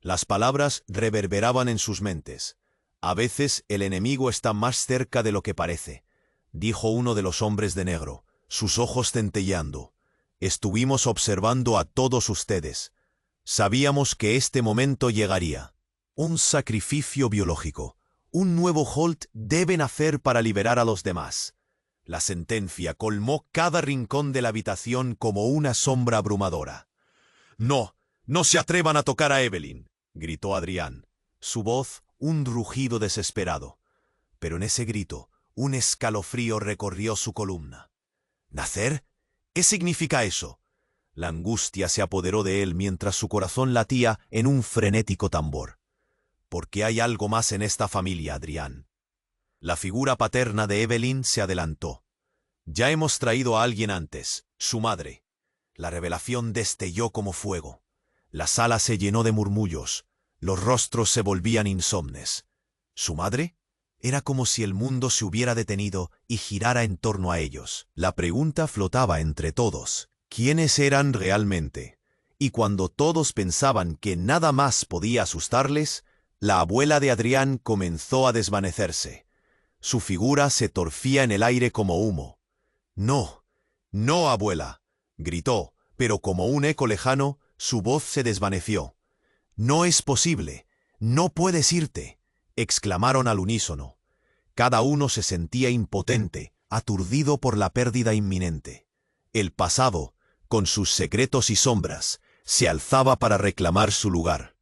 Las palabras reverberaban en sus mentes. A veces el enemigo está más cerca de lo que parece, dijo uno de los hombres de negro, sus ojos centelleando. Estuvimos observando a todos ustedes. Sabíamos que este momento llegaría. Un sacrificio biológico. Un nuevo Holt debe nacer para liberar a los demás. La sentencia colmó cada rincón de la habitación como una sombra abrumadora. «No, no se atrevan a tocar a Evelyn», gritó Adrián. Su voz, un rugido desesperado. Pero en ese grito, un escalofrío recorrió su columna. ¿Nacer? ¿Qué significa eso? La angustia se apoderó de él mientras su corazón latía en un frenético tambor. Porque hay algo más en esta familia, Adrián. La figura paterna de Evelyn se adelantó. Ya hemos traído a alguien antes, su madre. La revelación destelló como fuego. La sala se llenó de murmullos. Los rostros se volvían insomnes. ¿Su madre? Era como si el mundo se hubiera detenido y girara en torno a ellos. La pregunta flotaba entre todos. ¿Quiénes eran realmente? Y cuando todos pensaban que nada más podía asustarles, la abuela de Adrián comenzó a desvanecerse. Su figura se torcía en el aire como humo. «No, no, abuela», gritó, pero como un eco lejano, su voz se desvaneció. «No es posible, no puedes irte», exclamaron al unísono. Cada uno se sentía impotente, aturdido por la pérdida inminente. El pasado, con sus secretos y sombras, se alzaba para reclamar su lugar.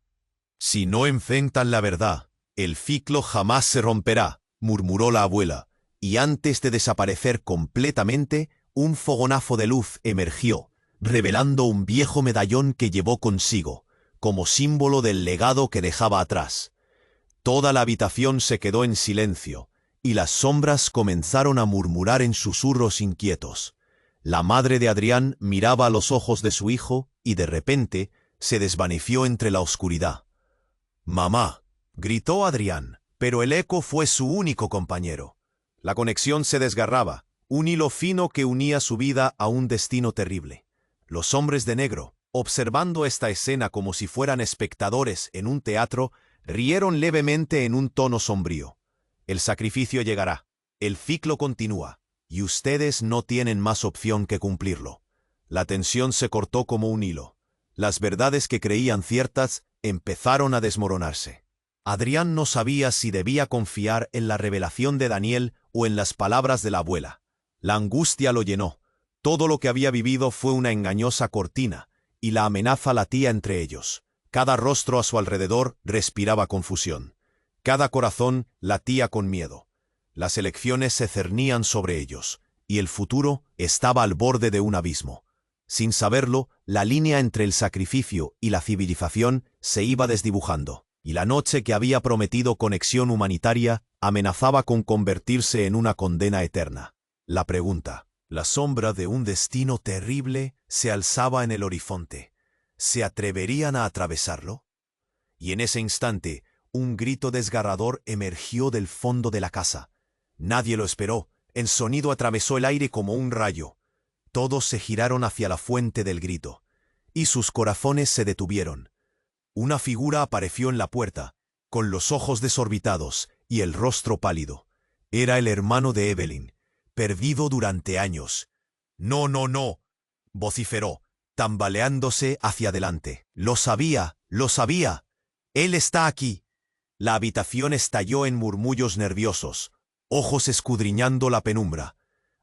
«Si no enfrentan la verdad, el ciclo jamás se romperá», murmuró la abuela, y antes de desaparecer completamente, un fogonazo de luz emergió, revelando un viejo medallón que llevó consigo, como símbolo del legado que dejaba atrás. Toda la habitación se quedó en silencio, y las sombras comenzaron a murmurar en susurros inquietos. La madre de Adrián miraba a los ojos de su hijo y de repente se desvaneció entre la oscuridad. «Mamá», gritó Adrián, pero el eco fue su único compañero. La conexión se desgarraba, un hilo fino que unía su vida a un destino terrible. Los hombres de negro, observando esta escena como si fueran espectadores en un teatro, rieron levemente en un tono sombrío. El sacrificio llegará, el ciclo continúa, y ustedes no tienen más opción que cumplirlo. La tensión se cortó como un hilo. Las verdades que creían ciertas empezaron a desmoronarse. Adrián no sabía si debía confiar en la revelación de Daniel o en las palabras de la abuela. La angustia lo llenó. Todo lo que había vivido fue una engañosa cortina, y la amenaza latía entre ellos. Cada rostro a su alrededor respiraba confusión. Cada corazón latía con miedo. Las elecciones se cernían sobre ellos, y el futuro estaba al borde de un abismo. Sin saberlo, la línea entre el sacrificio y la civilización se iba desdibujando, y la noche que había prometido conexión humanitaria amenazaba con convertirse en una condena eterna. La pregunta, la sombra de un destino terrible, se alzaba en el horizonte. ¿Se atreverían a atravesarlo? Y en ese instante, un grito desgarrador emergió del fondo de la casa. Nadie lo esperó. El sonido atravesó el aire como un rayo. Todos se giraron hacia la fuente del grito, y sus corazones se detuvieron. Una figura apareció en la puerta, con los ojos desorbitados y el rostro pálido. Era el hermano de Evelyn, perdido durante años. «No, no, no», vociferó, tambaleándose hacia adelante. «Lo sabía, lo sabía. Él está aquí». La habitación estalló en murmullos nerviosos, ojos escudriñando la penumbra.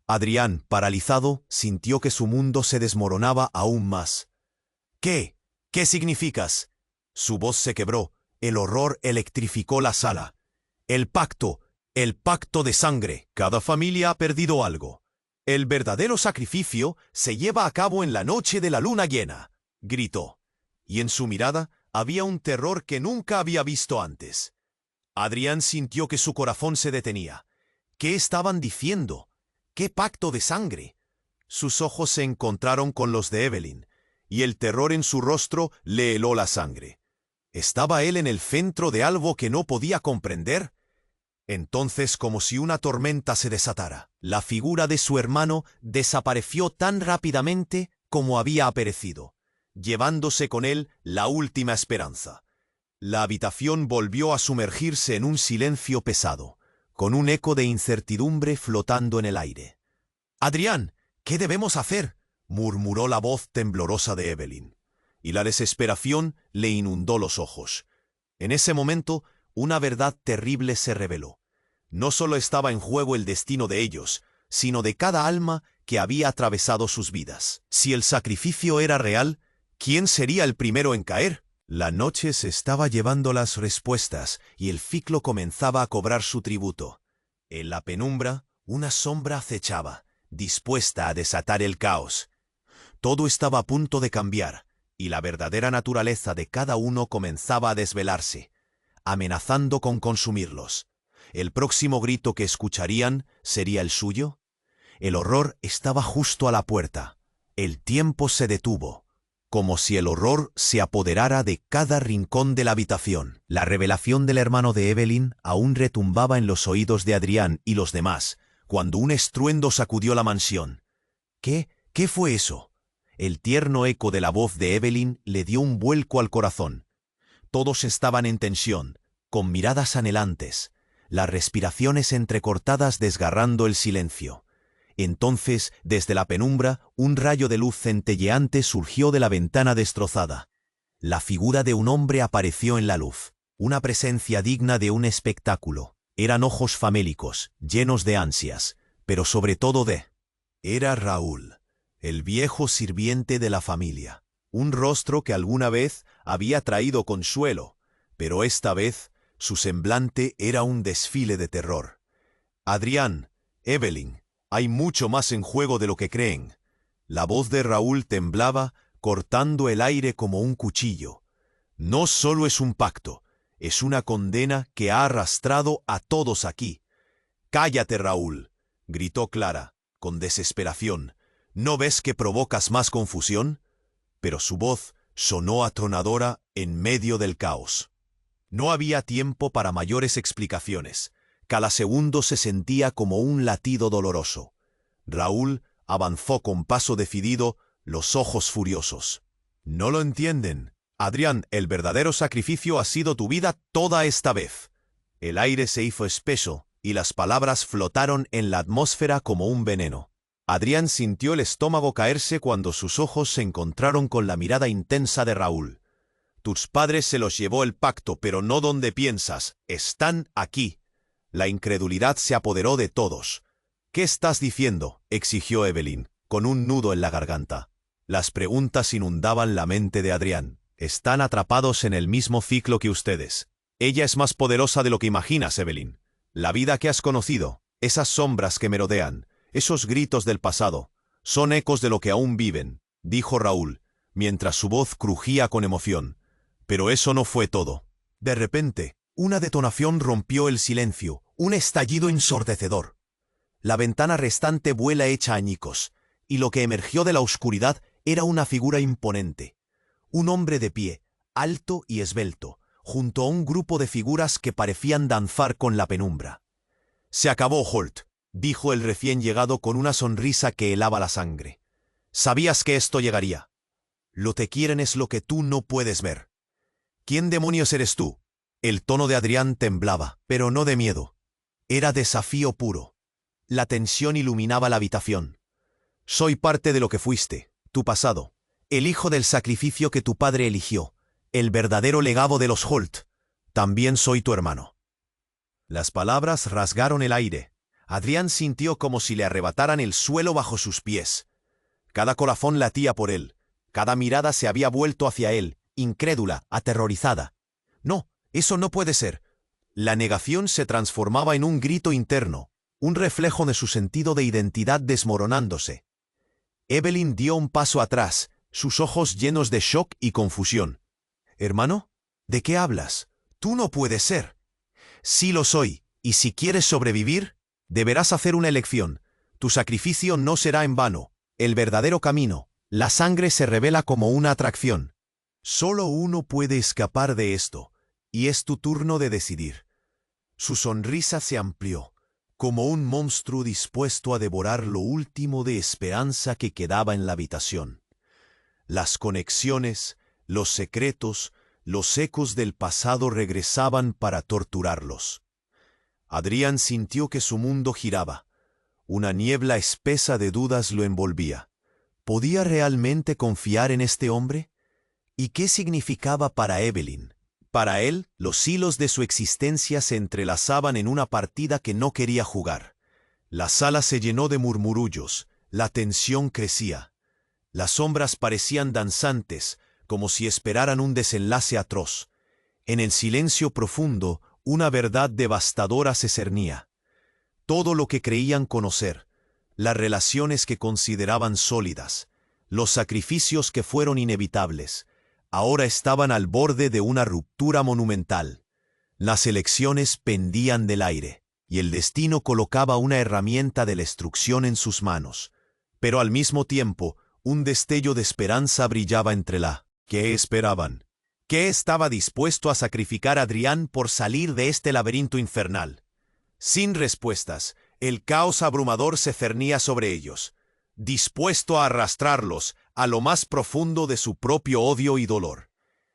Adrián, paralizado, sintió que su mundo se desmoronaba aún más. «¿Qué? ¿Qué significas?» Su voz se quebró, el horror electrificó la sala. «El pacto de sangre. Cada familia ha perdido algo. El verdadero sacrificio se lleva a cabo en la noche de la luna llena», gritó. Y en su mirada había un terror que nunca había visto antes. Adrián sintió que su corazón se detenía. ¿Qué estaban diciendo? ¿Qué pacto de sangre? Sus ojos se encontraron con los de Evelyn, y el terror en su rostro le heló la sangre. ¿Estaba él en el centro de algo que no podía comprender? Entonces, como si una tormenta se desatara, la figura de su hermano desapareció tan rápidamente como había aparecido, llevándose con él la última esperanza. La habitación volvió a sumergirse en un silencio pesado, con un eco de incertidumbre flotando en el aire. «Adrián, ¿qué debemos hacer?», murmuró la voz temblorosa de Evelyn, y la desesperación le inundó los ojos. En ese momento, una verdad terrible se reveló. No solo estaba en juego el destino de ellos, sino de cada alma que había atravesado sus vidas. Si el sacrificio era real, ¿quién sería el primero en caer? La noche se estaba llevando las respuestas y el ciclo comenzaba a cobrar su tributo. En la penumbra, una sombra acechaba, dispuesta a desatar el caos. Todo estaba a punto de cambiar, y la verdadera naturaleza de cada uno comenzaba a desvelarse, amenazando con consumirlos. ¿El próximo grito que escucharían sería el suyo? El horror estaba justo a la puerta. El tiempo se detuvo, como si el horror se apoderara de cada rincón de la habitación. La revelación del hermano de Evelyn aún retumbaba en los oídos de Adrián y los demás, cuando un estruendo sacudió la mansión. ¿Qué fue eso? El tierno eco de la voz de Evelyn le dio un vuelco al corazón. Todos estaban en tensión, con miradas anhelantes, las respiraciones entrecortadas desgarrando el silencio. Entonces, desde la penumbra, un rayo de luz centelleante surgió de la ventana destrozada. La figura de un hombre apareció en la luz, una presencia digna de un espectáculo. Eran ojos famélicos, llenos de ansias, pero sobre todo Era Raúl, el viejo sirviente de la familia. Un rostro que alguna vez había traído consuelo, pero esta vez su semblante era un desfile de terror. «Adrián, Evelyn, hay mucho más en juego de lo que creen». La voz de Raúl temblaba, cortando el aire como un cuchillo. «No solo es un pacto, es una condena que ha arrastrado a todos aquí». «Cállate, Raúl», gritó Clara, con desesperación. «¿No ves que provocas más confusión?». Pero su voz sonó atronadora en medio del caos. No había tiempo para mayores explicaciones. Cada segundo se sentía como un latido doloroso. Raúl avanzó con paso decidido, los ojos furiosos. «No lo entienden. Adrián, el verdadero sacrificio ha sido tu vida toda esta vez». El aire se hizo espeso y las palabras flotaron en la atmósfera como un veneno. Adrián sintió el estómago caerse cuando sus ojos se encontraron con la mirada intensa de Raúl. «Tus padres se los llevó el pacto, pero no donde piensas. Están aquí». La incredulidad se apoderó de todos. «¿Qué estás diciendo?», exigió Evelyn, con un nudo en la garganta. Las preguntas inundaban la mente de Adrián. «Están atrapados en el mismo ciclo que ustedes. Ella es más poderosa de lo que imaginas, Evelyn. La vida que has conocido, esas sombras que merodean, esos gritos del pasado, son ecos de lo que aún viven», dijo Raúl, mientras su voz crujía con emoción. Pero eso no fue todo. De repente, una detonación rompió el silencio, un estallido ensordecedor. La ventana restante vuela hecha añicos, y lo que emergió de la oscuridad era una figura imponente. Un hombre de pie, alto y esbelto, junto a un grupo de figuras que parecían danzar con la penumbra. «Se acabó, Holt», dijo el recién llegado con una sonrisa que helaba la sangre. «Sabías que esto llegaría. Lo que quieren es lo que tú no puedes ver». «¿Quién demonios eres tú?». El tono de Adrián temblaba, pero no de miedo. Era desafío puro. La tensión iluminaba la habitación. «Soy parte de lo que fuiste, tu pasado, el hijo del sacrificio que tu padre eligió, el verdadero legado de los Holt. También soy tu hermano». Las palabras rasgaron el aire. Adrián sintió como si le arrebataran el suelo bajo sus pies. Cada corazón latía por él. Cada mirada se había vuelto hacia él, incrédula, aterrorizada. «No, eso no puede ser». La negación se transformaba en un grito interno, un reflejo de su sentido de identidad desmoronándose. Evelyn dio un paso atrás, sus ojos llenos de shock y confusión. «¿Hermano? ¿De qué hablas? Tú no puedes ser». «Sí lo soy, y si quieres sobrevivir, deberás hacer una elección. Tu sacrificio no será en vano. El verdadero camino, La sangre se revela como una atracción. Solo uno puede escapar de esto, y es tu turno de decidir. Su sonrisa se amplió, como un monstruo dispuesto a devorar lo último de esperanza que quedaba en la habitación. Las conexiones, los secretos, los ecos del pasado regresaban para torturarlos. Adrián sintió que su mundo giraba. Una niebla espesa de dudas lo envolvía. ¿Podía realmente confiar en este hombre? ¿Y qué significaba para Evelyn? Para él, los hilos de su existencia se entrelazaban en una partida que no quería jugar. La sala se llenó de murmullos, la tensión crecía. Las sombras parecían danzantes, como si esperaran un desenlace atroz. En el silencio profundo, una verdad devastadora se cernía. Todo lo que creían conocer, las relaciones que consideraban sólidas, los sacrificios que fueron inevitables, ahora estaban al borde de una ruptura monumental. Las elecciones pendían del aire, y el destino colocaba una herramienta de destrucción en sus manos. Pero al mismo tiempo, un destello de esperanza brillaba entre la... ¿Qué esperaban? ¿Qué estaba dispuesto a sacrificar Adrián por salir de este laberinto infernal? Sin respuestas, el caos abrumador se cernía sobre ellos, dispuesto a arrastrarlos a lo más profundo de su propio odio y dolor.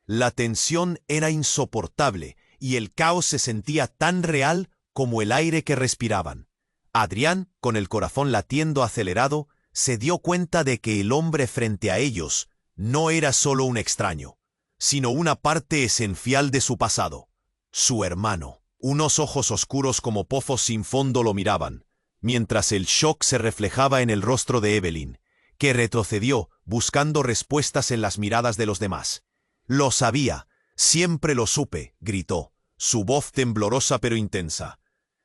La tensión era insoportable y el caos se sentía tan real como el aire que respiraban. Adrián, con el corazón latiendo acelerado, se dio cuenta de que el hombre frente a ellos no era solo un extraño, sino una parte esencial de su pasado. Su hermano. Unos ojos oscuros como pozos sin fondo lo miraban, mientras el shock se reflejaba en el rostro de Evelyn, que retrocedió buscando respuestas en las miradas de los demás. «Lo sabía, siempre lo supe», gritó, su voz temblorosa pero intensa.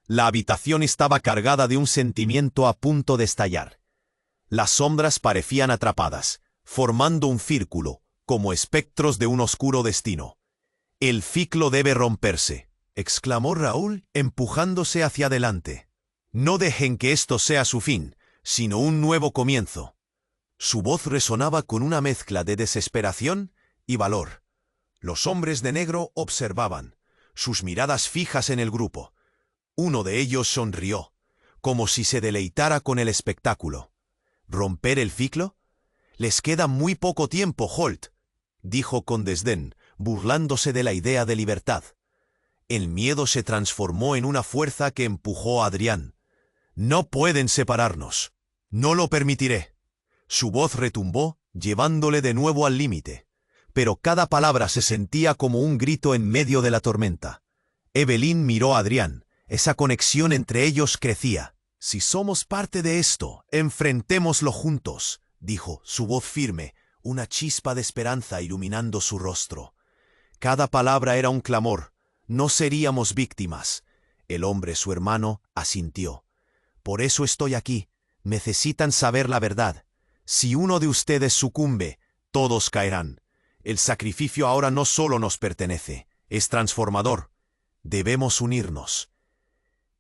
La habitación estaba cargada de un sentimiento a punto de estallar. Las sombras parecían atrapadas, formando un círculo, como espectros de un oscuro destino. «El ciclo debe romperse», exclamó Raúl, empujándose hacia adelante. «No dejen que esto sea su fin, sino un nuevo comienzo». Su voz resonaba con una mezcla de desesperación y valor. Los hombres de negro observaban, sus miradas fijas en el grupo. Uno de ellos sonrió, como si se deleitara con el espectáculo. ¿Romper el ciclo? «Les queda muy poco tiempo, Holt», dijo con desdén, burlándose de la idea de libertad. El miedo se transformó en una fuerza que empujó a Adrián. «No pueden separarnos. No lo permitiré». Su voz retumbó, llevándole de nuevo al límite. Pero cada palabra se sentía como un grito en medio de la tormenta. Evelyn miró a Adrián. Esa conexión entre ellos crecía. «Si somos parte de esto, enfrentémoslo juntos», dijo, su voz firme, una chispa de esperanza iluminando su rostro. Cada palabra era un clamor. No seríamos víctimas. El hombre, su hermano, asintió. «Por eso estoy aquí. Necesitan saber la verdad. Si uno de ustedes sucumbe, todos caerán. El sacrificio ahora no solo nos pertenece, es transformador. Debemos unirnos».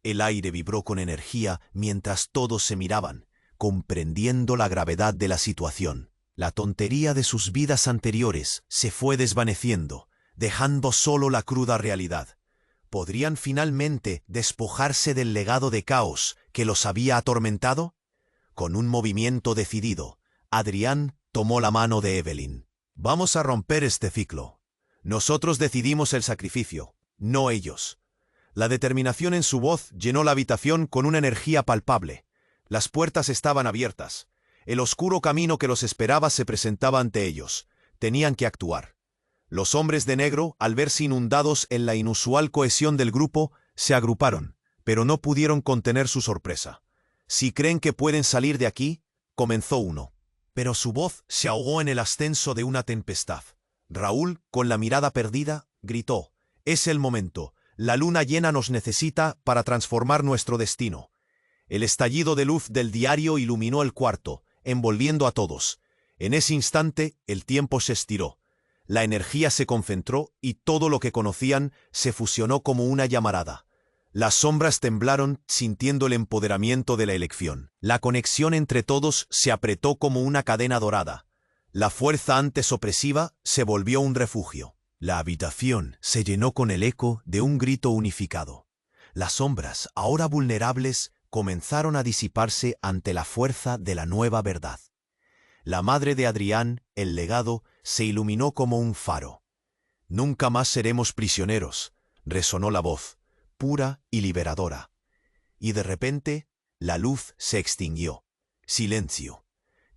El aire vibró con energía mientras todos se miraban, comprendiendo la gravedad de la situación. La tontería de sus vidas anteriores se fue desvaneciendo, dejando solo la cruda realidad. ¿Podrían finalmente despojarse del legado de caos que los había atormentado? Con un movimiento decidido, Adrián tomó la mano de Evelyn. «Vamos a romper este ciclo. Nosotros decidimos el sacrificio, no ellos». La determinación en su voz llenó la habitación con una energía palpable. Las puertas estaban abiertas. El oscuro camino que los esperaba se presentaba ante ellos. Tenían que actuar. Los hombres de negro, al verse inundados en la inusual cohesión del grupo, se agruparon, pero no pudieron contener su sorpresa. «Si creen que pueden salir de aquí», comenzó uno. Pero su voz se ahogó en el ascenso de una tempestad. Raúl, con la mirada perdida, gritó: «Es el momento. La luna llena nos necesita para transformar nuestro destino». El estallido de luz del diario iluminó el cuarto, envolviendo a todos. En ese instante, el tiempo se estiró. La energía se concentró y todo lo que conocían se fusionó como una llamarada. Las sombras temblaron sintiendo el empoderamiento de la elección. La conexión entre todos se apretó como una cadena dorada. La fuerza antes opresiva se volvió un refugio. La habitación se llenó con el eco de un grito unificado. Las sombras, ahora vulnerables, comenzaron a disiparse ante la fuerza de la nueva verdad. La madre de Adrián, el legado, se iluminó como un faro. «Nunca más seremos prisioneros», resonó la voz, pura y liberadora. Y de repente, la luz se extinguió. Silencio.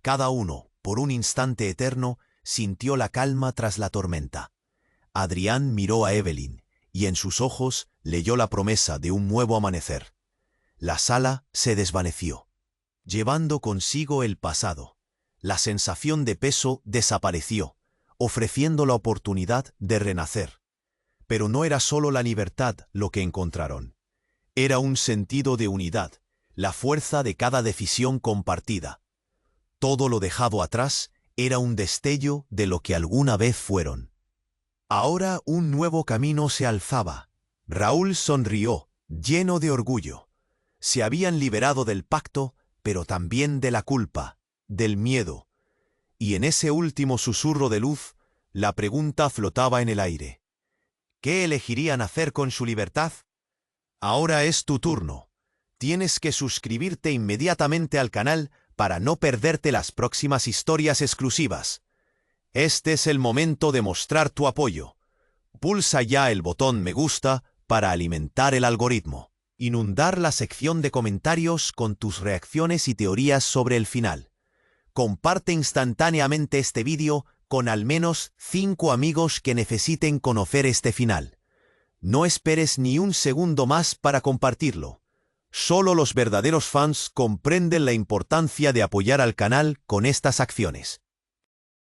Cada uno, por un instante eterno, sintió la calma tras la tormenta. Adrián miró a Evelyn, y en sus ojos leyó la promesa de un nuevo amanecer. La sala se desvaneció, llevando consigo el pasado. La sensación de peso desapareció, ofreciendo la oportunidad de renacer. Pero no era solo la libertad lo que encontraron. Era un sentido de unidad, la fuerza de cada decisión compartida. Todo lo dejado atrás era un destello de lo que alguna vez fueron. Ahora un nuevo camino se alzaba. Raúl sonrió, lleno de orgullo. Se habían liberado del pacto, pero también de la culpa, del miedo. Y en ese último susurro de luz, la pregunta flotaba en el aire. ¿Qué elegirían hacer con su libertad? Ahora es tu turno. Tienes que suscribirte inmediatamente al canal para no perderte las próximas historias exclusivas. Este es el momento de mostrar tu apoyo. Pulsa ya el botón me gusta para alimentar el algoritmo. Inundar la sección de comentarios con tus reacciones y teorías sobre el final. Comparte instantáneamente este vídeo con al menos 5 amigos que necesiten conocer este final. No esperes ni un segundo más para compartirlo. Solo los verdaderos fans comprenden la importancia de apoyar al canal con estas acciones.